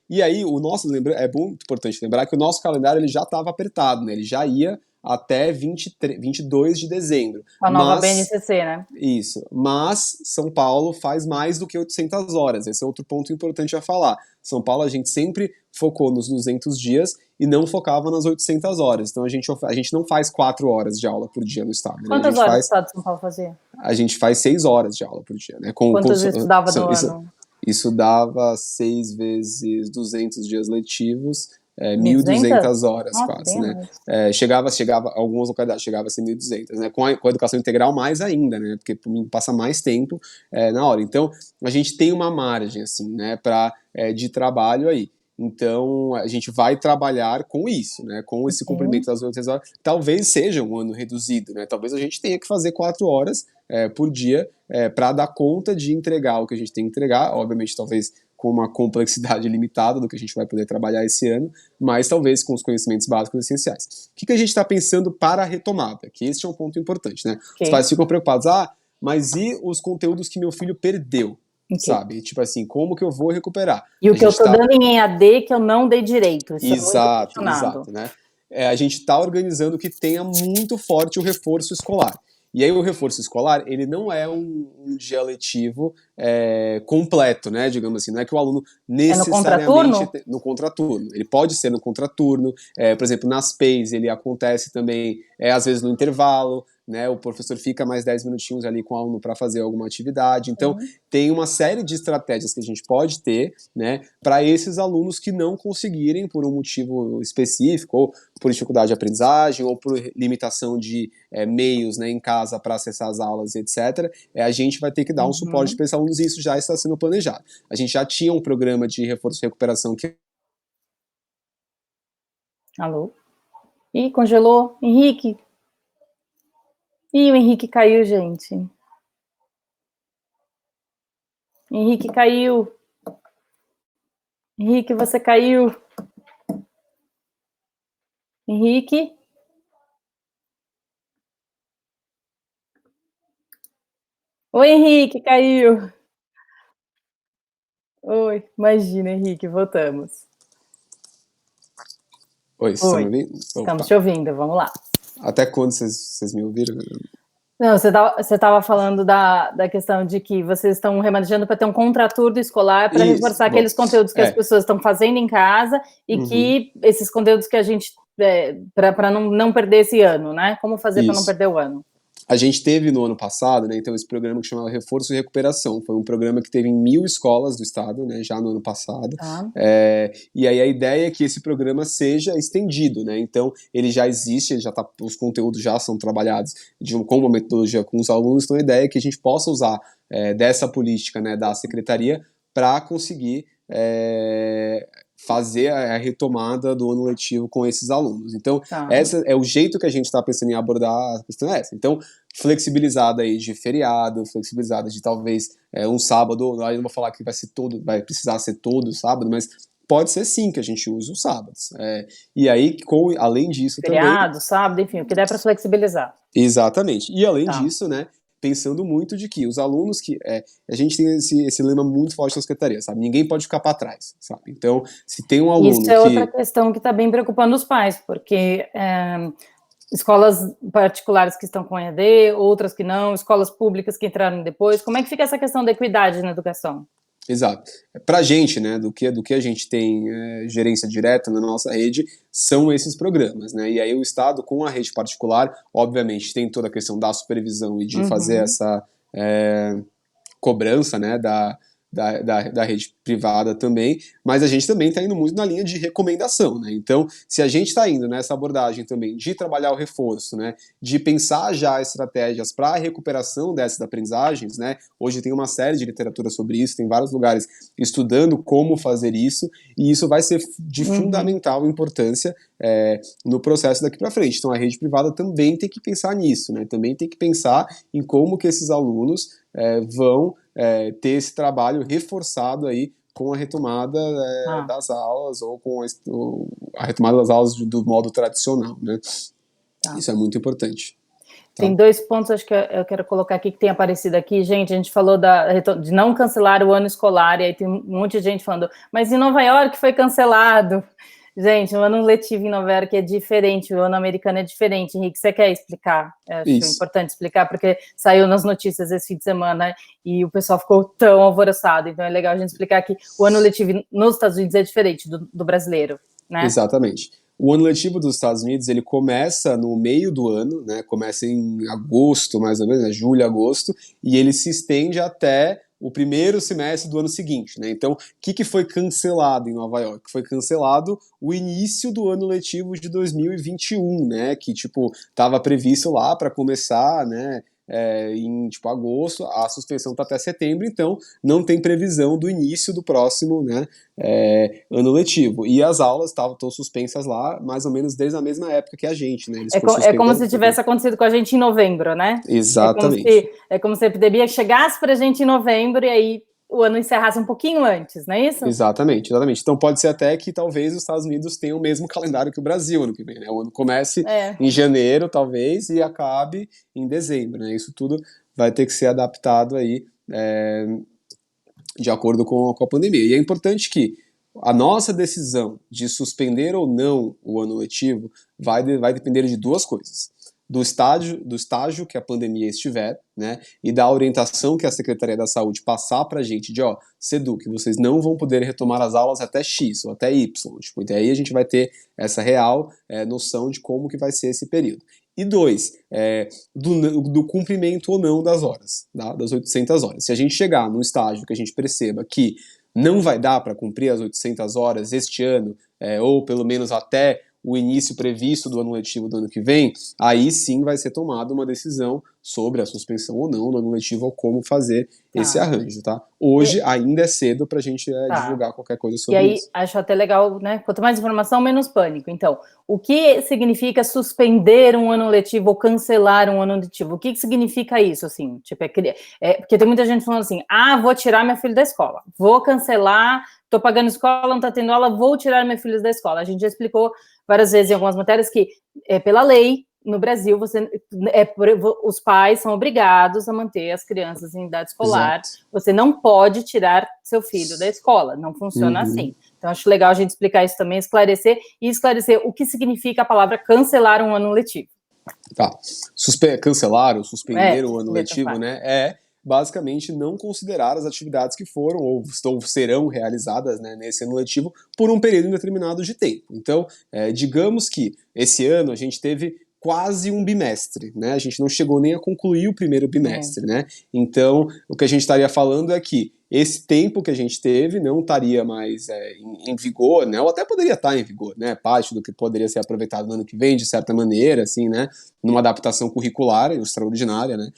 E aí, é muito importante lembrar que o nosso calendário ele já estava apertado, né, ele já ia até 22 de dezembro. Com a nova BNCC, né? Isso, mas São Paulo faz mais do que 800 horas, esse é outro ponto importante a falar. São Paulo a gente sempre focou nos 200 dias e não focava nas 800 horas, então a gente não faz 4 horas de aula por dia no estado. Né? Quantas horas o estado de São Paulo fazia? A gente faz 6 horas de aula por dia. Né? Quantos estudava no ano? Isso dava 6 vezes 200 dias letivos, 1.200 horas. Nossa, quase, né? Chegava, algumas localidades chegava a ser 1.200, né? Com a educação integral mais ainda, né? Porque passa mais tempo na hora. Então, a gente tem uma margem, assim, né? De trabalho aí. Então, a gente vai trabalhar com isso, né? Com esse cumprimento das 800 horas. Talvez seja um ano reduzido, né? Talvez a gente tenha que fazer 4 horas por dia para dar conta de entregar o que a gente tem que entregar. Obviamente, talvez com uma complexidade limitada do que a gente vai poder trabalhar esse ano, mas talvez com os conhecimentos básicos essenciais. O que a gente está pensando para a retomada? Que esse é um ponto importante, né? Os pais ficam preocupados, mas e os conteúdos que meu filho perdeu? Sabe? Tipo assim, como que eu vou recuperar? E o que eu tô dando em EAD que eu não dei direito. Isso exato, né? A gente está organizando que tenha muito forte o reforço escolar. E aí o reforço escolar, ele não é um dia letivo completo, né, digamos assim, não é que o aluno necessariamente... No contraturno? Ele pode ser no contraturno, por exemplo, nas PEIs ele acontece também, às vezes no intervalo, né, o professor fica mais 10 minutinhos ali com o aluno para fazer alguma atividade, então tem uma série de estratégias que a gente pode ter, né, para esses alunos que não conseguirem por um motivo específico, ou por dificuldade de aprendizagem, ou por limitação de meios, né, em casa para acessar as aulas, etc., a gente vai ter que dar um suporte para esses alunos e isso já está sendo planejado. A gente já tinha um programa de reforço e recuperação que... Alô? Ih, congelou. Henrique? Ih, o Henrique caiu, gente. Henrique caiu. Henrique, você caiu. Henrique? Oi, Henrique, caiu. Oi, imagina, Henrique, voltamos. Oi, vocês estão me ouvindo? Estamos te ouvindo, vamos lá. Até quando vocês me ouviram? Não, você estava falando da questão de que vocês estão remanejando para ter um contraturno escolar para reforçar aqueles conteúdos que as pessoas estão fazendo em casa e que esses conteúdos que a gente... para não perder esse ano, né? Como fazer para não perder o ano? A gente teve no ano passado, né, então esse programa que chamava Reforço e Recuperação, foi um programa que teve em 1.000 escolas do estado, né, já no ano passado, e aí a ideia é que esse programa seja estendido, né, então ele já existe, os conteúdos já são trabalhados com uma metodologia com os alunos, então a ideia é que a gente possa usar dessa política, né, da secretaria para conseguir fazer a retomada do ano letivo com esses alunos. Então, esse é o jeito que a gente está pensando em abordar a questão essa. Então, flexibilizada aí de feriado, flexibilizada de talvez um sábado, eu não vou falar que vai precisar ser todo sábado, mas pode ser sim que a gente use os sábados. E aí, além disso feriado, sábado, enfim, o que der para flexibilizar. Exatamente. E além disso, né, pensando muito de que os alunos que... a gente tem esse lema muito forte na secretaria, sabe? Ninguém pode ficar para trás, sabe? Então, se tem um aluno Isso é outra questão que está bem preocupando os pais, porque escolas particulares que estão com EAD, outras que não, escolas públicas que entraram depois, como é que fica essa questão da equidade na educação? Exato. Para a gente, né, do que a gente tem gerência direta na nossa rede, são esses programas, né, e aí o Estado, com a rede particular, obviamente tem toda a questão da supervisão e de fazer essa cobrança, né, da rede privada também, mas a gente também está indo muito na linha de recomendação, né? Então, se a gente está indo nessa abordagem também de trabalhar o reforço, né, de pensar já estratégias para a recuperação dessas aprendizagens, né? Hoje tem uma série de literatura sobre isso, tem vários lugares estudando como fazer isso, e isso vai ser de fundamental importância no processo daqui para frente. Então, a rede privada também tem que pensar nisso, né? Também tem que pensar em como que esses alunos vão ter esse trabalho reforçado aí com a retomada das aulas ou com a retomada das aulas do modo tradicional, né? Isso é muito importante. Tá? Tem 2 pontos, acho que eu quero colocar aqui, que tem aparecido aqui. Gente, a gente falou de não cancelar o ano escolar, e aí tem um monte de gente falando, mas em Nova York foi cancelado. Gente, o ano letivo em Nova York é diferente, o ano americano é diferente. Henrique, você quer explicar? Eu acho importante explicar, porque saiu nas notícias esse fim de semana e o pessoal ficou tão alvoroçado. Então é legal a gente explicar que o ano letivo nos Estados Unidos é diferente do brasileiro, né? Exatamente. O ano letivo dos Estados Unidos, ele começa no meio do ano, né? Começa em agosto, mais ou menos, né? Julho, agosto, e ele se estende até o primeiro semestre do ano seguinte, né? Então, o que foi cancelado em Nova York? Foi cancelado o início do ano letivo de 2021, né? Que, tipo, estava previsto lá para começar, né? Em agosto, a suspensão está até setembro, então não tem previsão do início do próximo, né, ano letivo. E as aulas estão suspensas lá mais ou menos desde a mesma época que a gente, né? Eles é como se tivesse acontecido com a gente em novembro, né? Exatamente. É como se a epidemia chegasse para a gente em novembro e aí o ano encerrasse um pouquinho antes, não é isso? Exatamente. Então pode ser até que talvez os Estados Unidos tenham o mesmo calendário que o Brasil ano que vem, né? O ano comece em janeiro, talvez, e acabe em dezembro, né? Isso tudo vai ter que ser adaptado aí de acordo com a pandemia. E é importante que a nossa decisão de suspender ou não o ano letivo vai depender de duas coisas. Do estágio que a pandemia estiver, né, e da orientação que a Secretaria da Saúde passar pra gente de, Sedu, que vocês não vão poder retomar as aulas até X ou até Y, tipo, e aí a gente vai ter essa real noção de como que vai ser esse período. E 2, do cumprimento ou não das horas, tá? Das 800 horas. Se a gente chegar num estágio que a gente perceba que não vai dar para cumprir as 800 horas este ano, ou pelo menos até o início previsto do ano letivo do ano que vem, aí sim vai ser tomada uma decisão sobre a suspensão ou não do ano letivo ou como fazer esse arranjo, tá? Hoje ainda é cedo pra gente divulgar qualquer coisa sobre isso. E aí, acho até legal, né? Quanto mais informação, menos pânico. Então, o que significa suspender um ano letivo ou cancelar um ano letivo? O que significa isso, assim? Tipo, porque tem muita gente falando assim, vou tirar meu filho da escola, vou cancelar, tô pagando escola, não tá tendo aula, vou tirar meu filho da escola. A gente já explicou várias vezes em algumas matérias que, pela lei, no Brasil, os pais são obrigados a manter as crianças em idade escolar. Exato. Você não pode tirar seu filho da escola, não funciona assim. Então, acho legal a gente explicar isso também, esclarecer o que significa a palavra cancelar um ano letivo. Tá. Cancelar ou suspender o ano letivo, né, basicamente não considerar as atividades que foram ou serão realizadas, né, nesse ano letivo por um período indeterminado de tempo. Então, digamos que esse ano a gente teve quase um bimestre, né? A gente não chegou nem a concluir o primeiro bimestre, né? Então, o que a gente estaria falando é que esse tempo que a gente teve não estaria mais em vigor, né? Ou até poderia estar em vigor, né? Parte do que poderia ser aproveitado no ano que vem, de certa maneira, assim, né? Numa adaptação curricular extraordinária, né?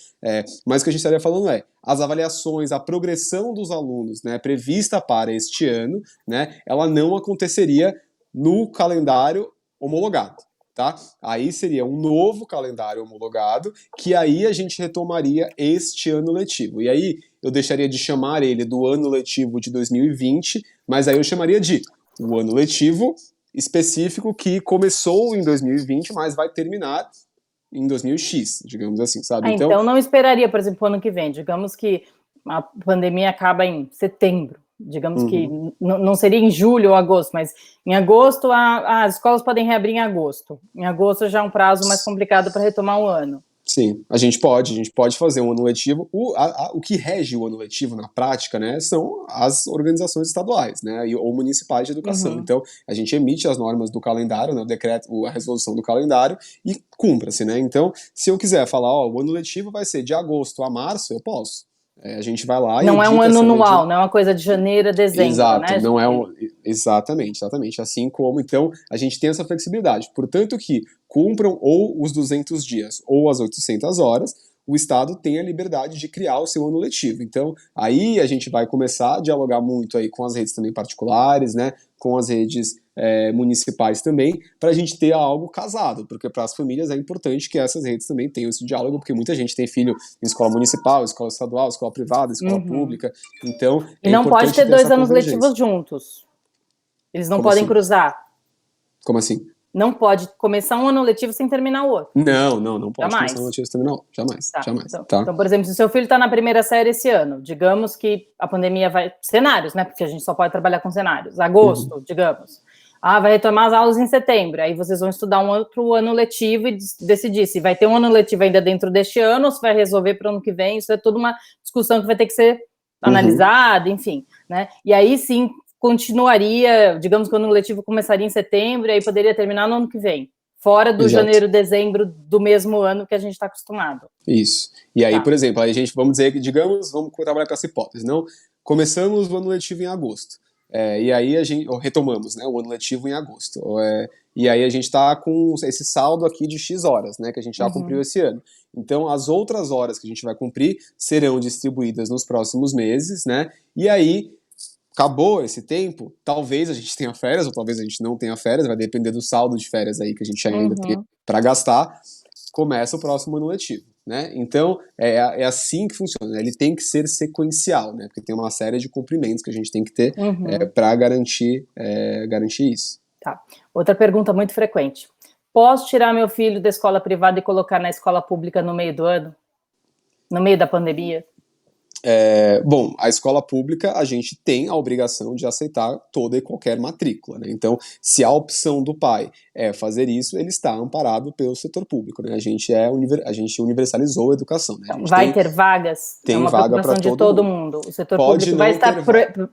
Mas o que a gente estaria falando as avaliações, a progressão dos alunos, né? Prevista para este ano, né? Ela não aconteceria no calendário homologado. Tá? Aí seria um novo calendário homologado, que aí a gente retomaria este ano letivo. E aí eu deixaria de chamar ele do ano letivo de 2020, mas aí eu chamaria de o ano letivo específico que começou em 2020, mas vai terminar em 2000X, digamos assim, sabe? Então não esperaria, por exemplo, o ano que vem. Digamos que a pandemia acaba em setembro. Digamos que não seria em julho ou agosto, mas em agosto as escolas podem reabrir em agosto. Em agosto já é um prazo mais complicado para retomar o ano. Sim, a gente pode fazer um ano letivo. O que rege o ano letivo na prática, né, são as organizações estaduais, né, ou municipais de educação. Então, a gente emite as normas do calendário, né, o decreto, a resolução do calendário e cumpra-se, né. Então, se eu quiser falar, o ano letivo vai ser de agosto a março, eu posso. A gente vai lá e não é um edita ano essa medida. anual, não é uma coisa de janeiro a dezembro, Exato, né? não é exatamente. Assim como, então, a gente tem essa flexibilidade. Portanto que cumpram ou os 200 dias ou as 800 horas, o Estado tem a liberdade de criar o seu ano letivo. Então, aí a gente vai começar a dialogar muito aí com as redes também particulares, né, com as redes municipais também, para a gente ter algo casado, porque para as famílias é importante que essas redes também tenham esse diálogo, porque muita gente tem filho em escola municipal, escola estadual, escola privada, escola pública, então E é não pode importante ter ter 2 essa anos convergência. letivos juntos. Eles não Como podem assim? cruzar. Como assim? Não pode começar um ano letivo sem terminar o outro. Não pode começar no Jamais. motivo terminal. Jamais, Tá. jamais, Então, tá? então, por exemplo, se o seu filho está na primeira série esse ano, digamos que a pandemia vai... Cenários, né? Porque a gente só pode trabalhar com cenários. Agosto, digamos. Vai retomar as aulas em setembro. Aí vocês vão estudar um outro ano letivo e decidir se vai ter um ano letivo ainda dentro deste ano ou se vai resolver para o ano que vem. Isso é toda uma discussão que vai ter que ser analisada, enfim, né? E aí sim continuaria, digamos que o ano letivo começaria em setembro e aí poderia terminar no ano que vem. Fora do Exato. janeiro, dezembro do mesmo ano que a gente está acostumado. Isso. E aí, Tá. por exemplo, a gente, vamos dizer que, digamos, vamos trabalhar com essa hipótese, não? Começamos o ano letivo em agosto. E aí a gente, ou retomamos, né, o ano letivo em agosto. E aí a gente está com esse saldo aqui de X horas, né, que a gente já cumpriu esse ano. Então, as outras horas que a gente vai cumprir serão distribuídas nos próximos meses, né? E aí, acabou esse tempo, talvez a gente tenha férias, ou talvez a gente não tenha férias, vai depender do saldo de férias aí que a gente ainda tem para gastar, começa o próximo ano letivo, né? Então, é assim que funciona, né? Ele tem que ser sequencial, né? Porque tem uma série de cumprimentos que a gente tem que ter para garantir isso. Tá. Outra pergunta muito frequente. Posso tirar meu filho da escola privada e colocar na escola pública no meio do ano? No meio da pandemia? Bom, a escola pública, a gente tem a obrigação de aceitar toda e qualquer matrícula, né? Então, se a opção do pai é fazer isso, ele está amparado pelo setor público, né? A gente universalizou a educação, né? Então, vai ter vagas? Tem é uma vaga preocupação para de todo mundo. O setor Pode público vai não estar ter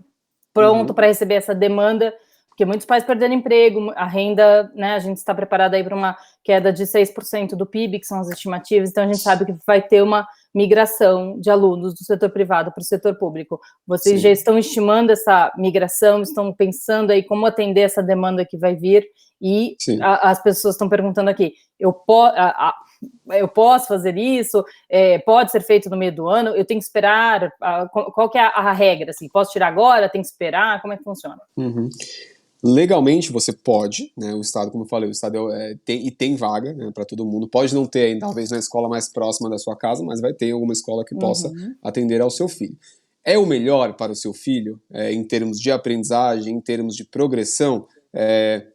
pronto para receber essa demanda, porque muitos pais perderam emprego, a renda, né, a gente está preparado aí para uma queda de 6% do PIB, que são as estimativas, então a gente sabe que vai ter uma migração de alunos do setor privado para o setor público. Vocês já estão estimando essa migração, estão pensando aí como atender essa demanda que vai vir, e as pessoas estão perguntando aqui, eu posso fazer isso? Pode ser feito no meio do ano? Eu tenho que esperar? Qual que é a regra? Assim, posso tirar agora? Tem que esperar? Como é que funciona? Legalmente você pode, né? O Estado, como eu falei, o Estado tem vaga, né, para todo mundo. Pode não ter, talvez, na escola mais próxima da sua casa, mas vai ter alguma escola que possa atender ao seu filho. É o melhor para o seu filho, em termos de aprendizagem, em termos de progressão?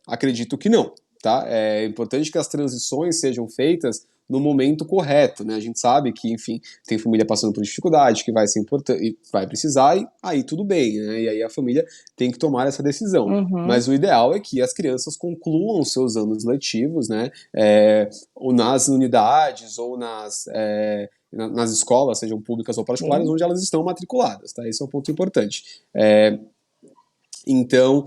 Acredito que não, tá? É importante que as transições sejam feitas no momento correto, né? A gente sabe que, enfim, tem família passando por dificuldade, que vai ser importante, vai precisar, e aí tudo bem, né? E aí a família tem que tomar essa decisão. Mas o ideal é que as crianças concluam seus anos letivos, né? Ou nas unidades, ou nas escolas, sejam públicas ou particulares, onde elas estão matriculadas, tá? Esse é um ponto importante. Então,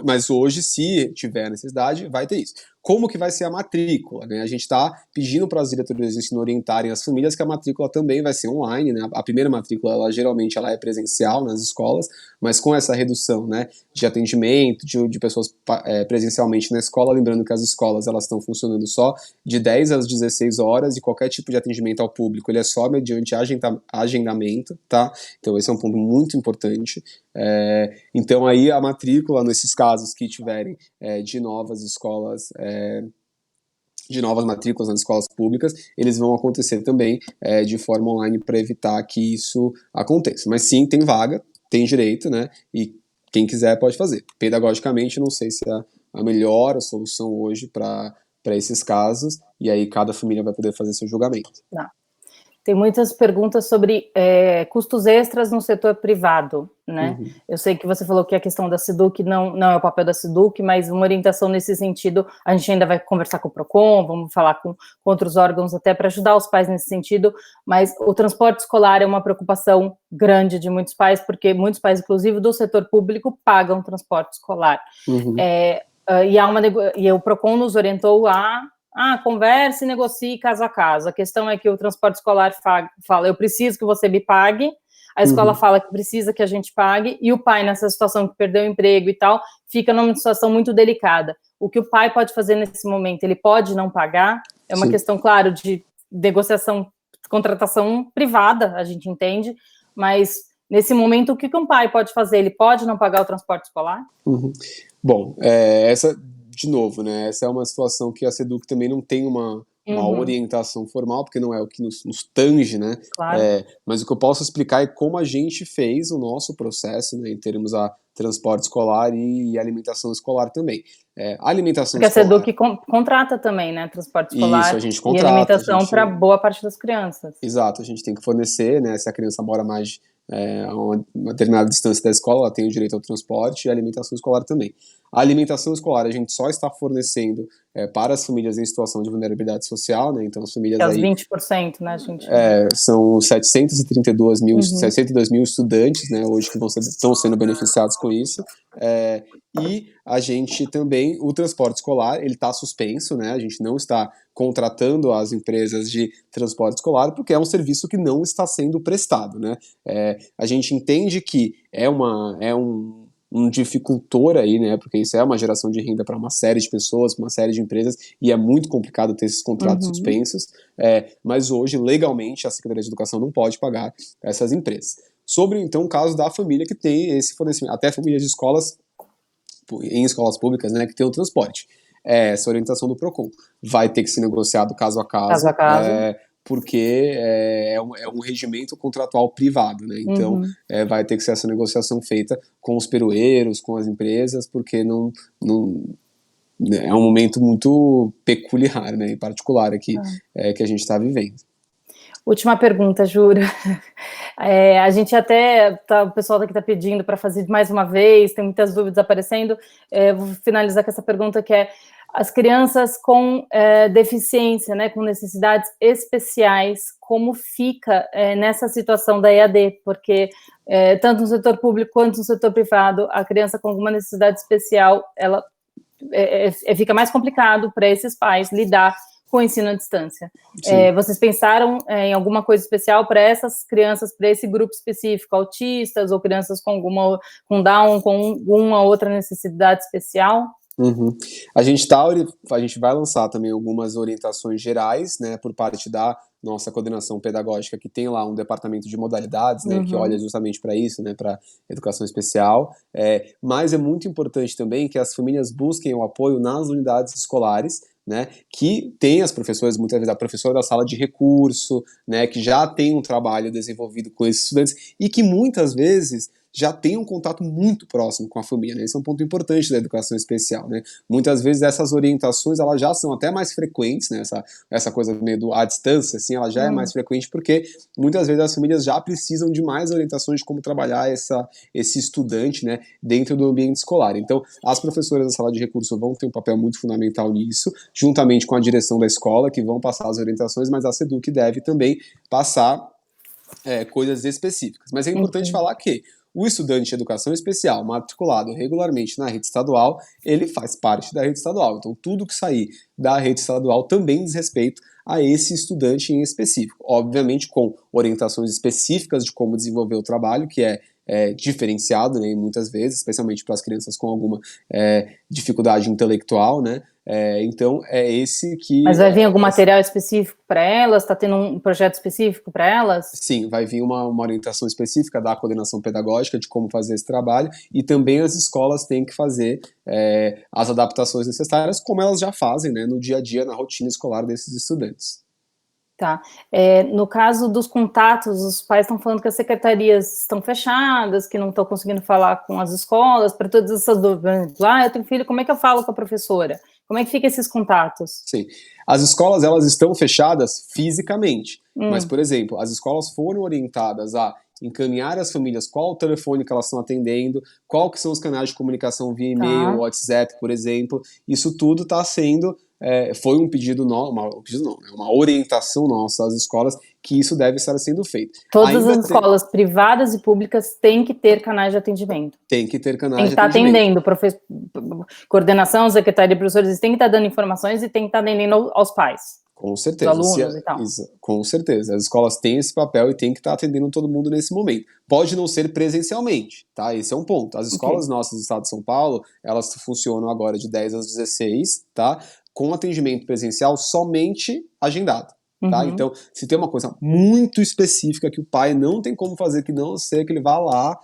mas hoje, se tiver necessidade, vai ter isso. Como que vai ser a matrícula, né? A gente está pedindo para as diretorias de ensino orientarem as famílias que a matrícula também vai ser online, né? A primeira matrícula, geralmente, ela é presencial nas escolas, mas com essa redução, né, de atendimento, de pessoas presencialmente na escola, lembrando que as escolas, elas estão funcionando só de 10 às 16 horas, e qualquer tipo de atendimento ao público, ele é só mediante agendamento, tá? Então esse é um ponto muito importante. Então aí a matrícula, nesses casos que tiverem de novas escolas, de novas matrículas nas escolas públicas, eles vão acontecer também de forma online para evitar que isso aconteça. Mas sim, tem vaga, tem direito, né? E quem quiser pode fazer. Pedagogicamente, não sei se é a melhor solução hoje para esses casos, e aí cada família vai poder fazer seu julgamento. Não. Tem muitas perguntas sobre custos extras no setor privado, né? Eu sei que você falou que a questão da SEDUC não é o papel da SEDUC, mas uma orientação nesse sentido, a gente ainda vai conversar com o PROCON, vamos falar com outros órgãos até para ajudar os pais nesse sentido, mas o transporte escolar é uma preocupação grande de muitos pais, porque muitos pais, inclusive do setor público, pagam transporte escolar. E o PROCON nos orientou a converse e negocie caso a caso. A questão é que o transporte escolar fala, eu preciso que você me pague, a escola Uhum. fala que precisa que a gente pague, e o pai, nessa situação que perdeu o emprego e tal, fica numa situação muito delicada. O que o pai pode fazer nesse momento? Ele pode não pagar? É uma Sim. questão, claro, de negociação, contratação privada, a gente entende, mas nesse momento, o que um pai pode fazer? Ele pode não pagar o transporte escolar? Uhum. Bom, essa, de novo, né, essa é uma situação que a SEDUC também não tem uma orientação formal, porque não é o que nos tange, né, Claro. mas o que eu posso explicar é como a gente fez o nosso processo, né, em termos a transporte escolar e alimentação escolar também. A alimentação Porque a escolar, SEDUC contrata também, né, transporte isso, a escolar gente e contrata, a alimentação para gente boa parte das crianças. exato, a gente tem que fornecer, né, se a criança mora mais a uma determinada distância da escola, ela tem o direito ao transporte e à alimentação escolar também. A alimentação escolar a gente só está fornecendo para as famílias em situação de vulnerabilidade social, né, então as Que famílias é os aí 20%, né, gente? são 732 mil estudantes, né, hoje que estão sendo beneficiados com isso, e a gente também, o transporte escolar, ele está suspenso, né, a gente não está contratando as empresas de transporte escolar, porque é um serviço que não está sendo prestado, né, a gente entende que é um dificultor aí, né, porque isso é uma geração de renda para uma série de pessoas, uma série de empresas, e é muito complicado ter esses contratos suspensos, mas hoje, legalmente, a Secretaria de Educação não pode pagar essas empresas. Sobre, então, o caso da família que tem esse fornecimento, até famílias de escolas, em escolas públicas, né, que tem o transporte. Essa orientação do PROCON vai ter que ser negociado caso a Caso a caso, caso. porque é um regimento contratual privado, né? Então vai ter que ser essa negociação feita com os peroeiros, com as empresas, porque não é um momento muito peculiar, né, em particular aqui, que a gente está vivendo. Última pergunta, Jura. A gente até, o pessoal daqui está pedindo para fazer mais uma vez, tem muitas dúvidas aparecendo. Vou finalizar com essa pergunta, que é as crianças com deficiência, né, com necessidades especiais, como fica nessa situação da EAD? Porque tanto no setor público quanto no setor privado, a criança com alguma necessidade especial, ela fica mais complicado para esses pais lidar com o ensino à distância. Vocês pensaram em alguma coisa especial para essas crianças, para esse grupo específico, autistas ou crianças com Down, com alguma outra necessidade especial? A gente vai lançar também algumas orientações gerais, né, por parte da nossa coordenação pedagógica, que tem lá um departamento de modalidades, né, que olha justamente para isso, né, para educação especial, mas é muito importante também que as famílias busquem o apoio nas unidades escolares, né, que tem as professoras, muitas vezes a professora da sala de recurso, né, que já tem um trabalho desenvolvido com esses estudantes e que muitas vezes já tem um contato muito próximo com a família, né? Esse é um ponto importante da educação especial, né? Muitas vezes essas orientações, elas já são até mais frequentes, né? Essa coisa meio à distância, assim, ela já é mais frequente porque muitas vezes as famílias já precisam de mais orientações de como trabalhar esse estudante, né? Dentro do ambiente escolar. Então, as professoras da sala de recurso vão ter um papel muito fundamental nisso, juntamente com a direção da escola, que vão passar as orientações, mas a SEDUC deve também passar coisas específicas. Mas é importante falar que o estudante de educação especial matriculado regularmente na rede estadual, ele faz parte da rede estadual. Então, tudo que sair da rede estadual também diz respeito a esse estudante em específico. Obviamente, com orientações específicas de como desenvolver o trabalho, que é diferenciado, né, muitas vezes, especialmente para as crianças com alguma dificuldade intelectual, né? Então, é esse que... Mas vai vir algum material específico para elas? Está tendo um projeto específico para elas? Sim, vai vir uma orientação específica da coordenação pedagógica de como fazer esse trabalho, e também as escolas têm que fazer as adaptações necessárias, como elas já fazem, né, no dia a dia, na rotina escolar desses estudantes. Tá. No caso dos contatos, os pais estão falando que as secretarias estão fechadas, que não estão conseguindo falar com as escolas, para todas essas dúvidas. Eu tenho filho, como é que eu falo com a professora? Como é que ficam esses contatos? Sim. As escolas, elas estão fechadas fisicamente, mas, por exemplo, as escolas foram orientadas a encaminhar as famílias qual o telefone que elas estão atendendo, qual que são os canais de comunicação via e-mail, WhatsApp, por exemplo. Isso tudo está sendo... foi um pedido uma orientação nossa às escolas que isso deve estar sendo feito. Todas as escolas privadas e públicas têm que ter canais de atendimento. Tem que ter canais de atendimento. Tem que estar atendendo, coordenação, secretaria de professores, tem que estar dando informações e tem que estar atendendo aos pais. Com Os certeza. alunos e tal. Com certeza. As escolas têm esse papel e têm que estar atendendo todo mundo nesse momento. Pode não ser presencialmente, tá? Esse é um ponto. As escolas Ok. nossas do estado de São Paulo, elas funcionam agora de 10 às 16, tá? Com atendimento presencial somente agendado. Tá? Uhum. Então, se tem uma coisa muito específica que o pai não tem como fazer, que não ser que ele vá lá,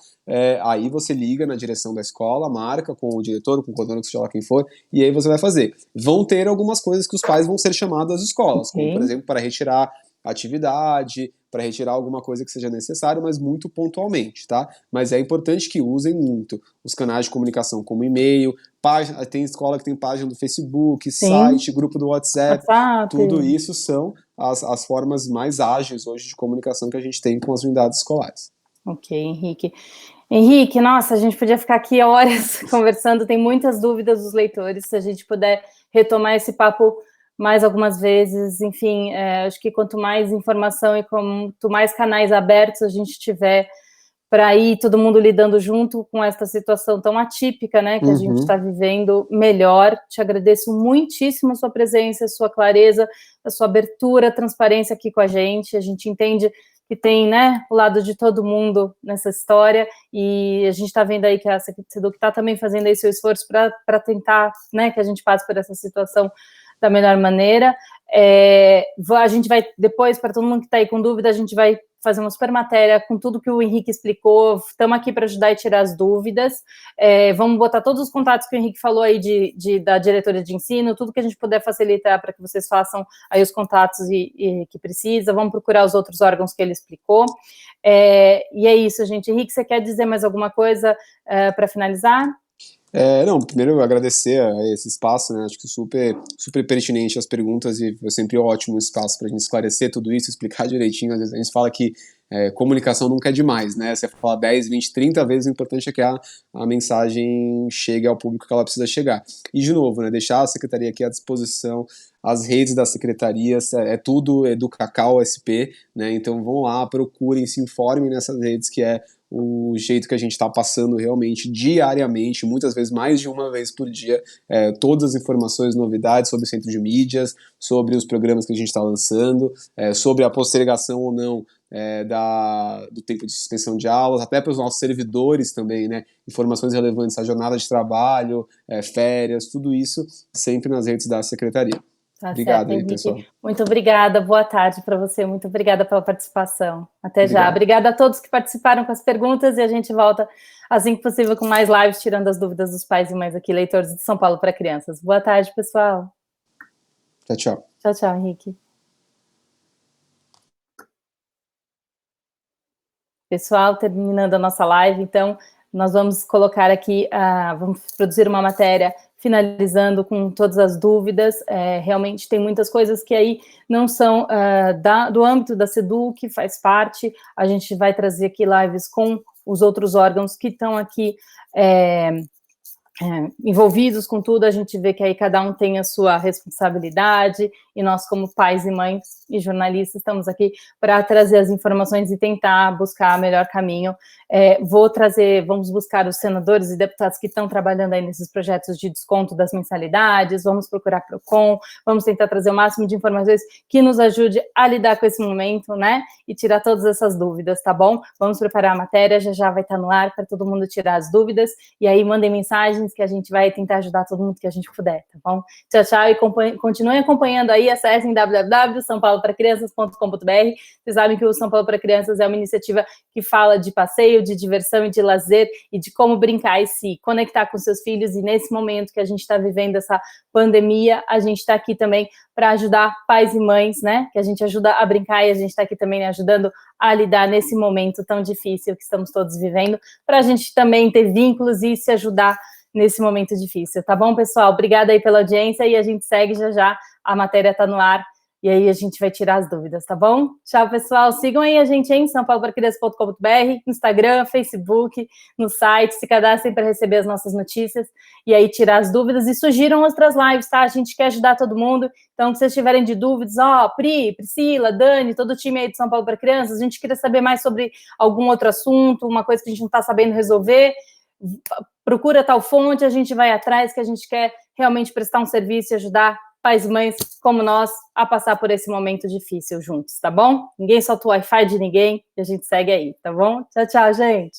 aí você liga na direção da escola, marca com o diretor, com o coordenador, seja lá quem for, e aí você vai fazer. Vão ter algumas coisas que os pais vão ser chamados às escolas, como, por Ok. exemplo, para retirar atividade, para retirar alguma coisa que seja necessário, mas muito pontualmente, tá? Mas é importante que usem muito os canais de comunicação, como e-mail, página, tem escola que tem página do Facebook, Sim. site, grupo do WhatsApp, WhatsApp. tudo isso são as formas mais ágeis hoje de comunicação que a gente tem com as unidades escolares. Ok, Henrique. Henrique, nossa, a gente podia ficar aqui horas conversando, tem muitas dúvidas dos leitores, se a gente puder retomar esse papo mais algumas vezes, enfim, acho que quanto mais informação e quanto mais canais abertos a gente tiver para ir todo mundo lidando junto com essa situação tão atípica, né, que a gente está vivendo, melhor. Te agradeço muitíssimo a sua presença, a sua clareza, a sua abertura, a transparência aqui com a gente entende que tem, né, o lado de todo mundo nessa história, e a gente está vendo aí que a Seduc está também fazendo aí seu esforço para tentar, né, que a gente passe por essa situação da melhor maneira. A gente vai, depois, para todo mundo que está aí com dúvida, a gente vai fazer uma super matéria com tudo que o Henrique explicou, estamos aqui para ajudar e tirar as dúvidas, vamos botar todos os contatos que o Henrique falou aí da diretoria de ensino, tudo que a gente puder facilitar para que vocês façam aí os contatos e que precisa, vamos procurar os outros órgãos que ele explicou, e é isso, gente. Henrique, você quer dizer mais alguma coisa para finalizar? Não, primeiro eu agradecer a esse espaço, né? Acho que super pertinente as perguntas e foi sempre ótimo o espaço para a gente esclarecer tudo isso, explicar direitinho. Às vezes a gente fala que comunicação nunca é demais, né? Você fala 10, 20, 30 vezes, o importante é que a mensagem chegue ao público que ela precisa chegar. E, de novo, né? Deixar a secretaria aqui à disposição, as redes da secretaria, tudo do Cacau SP, né? Então vão lá, procurem, se informem nessas redes, que é o jeito que a gente está passando realmente diariamente, muitas vezes mais de uma vez por dia, todas as informações, novidades sobre o centro de mídias, sobre os programas que a gente está lançando, sobre a postergação ou não do tempo de suspensão de aulas, até para os nossos servidores também, né? Informações relevantes à jornada de trabalho, férias, tudo isso sempre nas redes da secretaria. Tá Obrigado certo, aí, Henrique. pessoal. Muito obrigada, boa tarde para você, muito obrigada pela participação. Até já. Obrigado. Obrigada a todos que participaram com as perguntas e a gente volta assim que possível com mais lives, tirando as dúvidas dos pais e mães aqui, leitores de São Paulo para crianças. Boa tarde, pessoal. Tchau, tchau. Tchau, tchau, Henrique. Pessoal, terminando a nossa live, então, nós vamos colocar aqui, vamos produzir uma matéria finalizando com todas as dúvidas, realmente tem muitas coisas que aí não são do âmbito da Seduc, faz parte, a gente vai trazer aqui lives com os outros órgãos que estão aqui envolvidos com tudo, a gente vê que aí cada um tem a sua responsabilidade, e nós como pais e mães e jornalistas estamos aqui para trazer as informações e tentar buscar o melhor caminho. Vamos buscar os senadores e deputados que estão trabalhando aí nesses projetos de desconto das mensalidades, vamos procurar Procon, vamos tentar trazer o máximo de informações que nos ajude a lidar com esse momento, né, e tirar todas essas dúvidas, tá bom? Vamos preparar a matéria, já vai estar no ar para todo mundo tirar as dúvidas, e aí mandem mensagens que a gente vai tentar ajudar todo mundo que a gente puder, tá bom? Tchau, tchau, e continuem acompanhando aí, acessem www.saopaulopracrianças.com.br. Vocês sabem que o São Paulo para Crianças é uma iniciativa que fala de passeio, de diversão e de lazer, e de como brincar e se conectar com seus filhos, e nesse momento que a gente está vivendo essa pandemia, a gente está aqui também para ajudar pais e mães, né, que a gente ajuda a brincar, e a gente está aqui também ajudando a lidar nesse momento tão difícil que estamos todos vivendo, para a gente também ter vínculos e se ajudar nesse momento difícil, tá bom, pessoal? Obrigada aí pela audiência, e a gente segue já, a matéria tá no ar, e aí a gente vai tirar as dúvidas, tá bom? Tchau, pessoal, sigam aí a gente em saopaulopracrianças.com.br, Instagram, Facebook, no site, se cadastrem para receber as nossas notícias, e aí tirar as dúvidas, e sugiram outras lives, tá? A gente quer ajudar todo mundo, então se vocês tiverem de dúvidas, Pri, Priscila, Dani, todo o time aí de São Paulo para Crianças, a gente queria saber mais sobre algum outro assunto, uma coisa que a gente não tá sabendo resolver, procura tal fonte, a gente vai atrás, que a gente quer realmente prestar um serviço e ajudar pais e mães como nós a passar por esse momento difícil juntos, tá bom? Ninguém solta o Wi-Fi de ninguém e a gente segue aí, tá bom? Tchau, tchau, gente!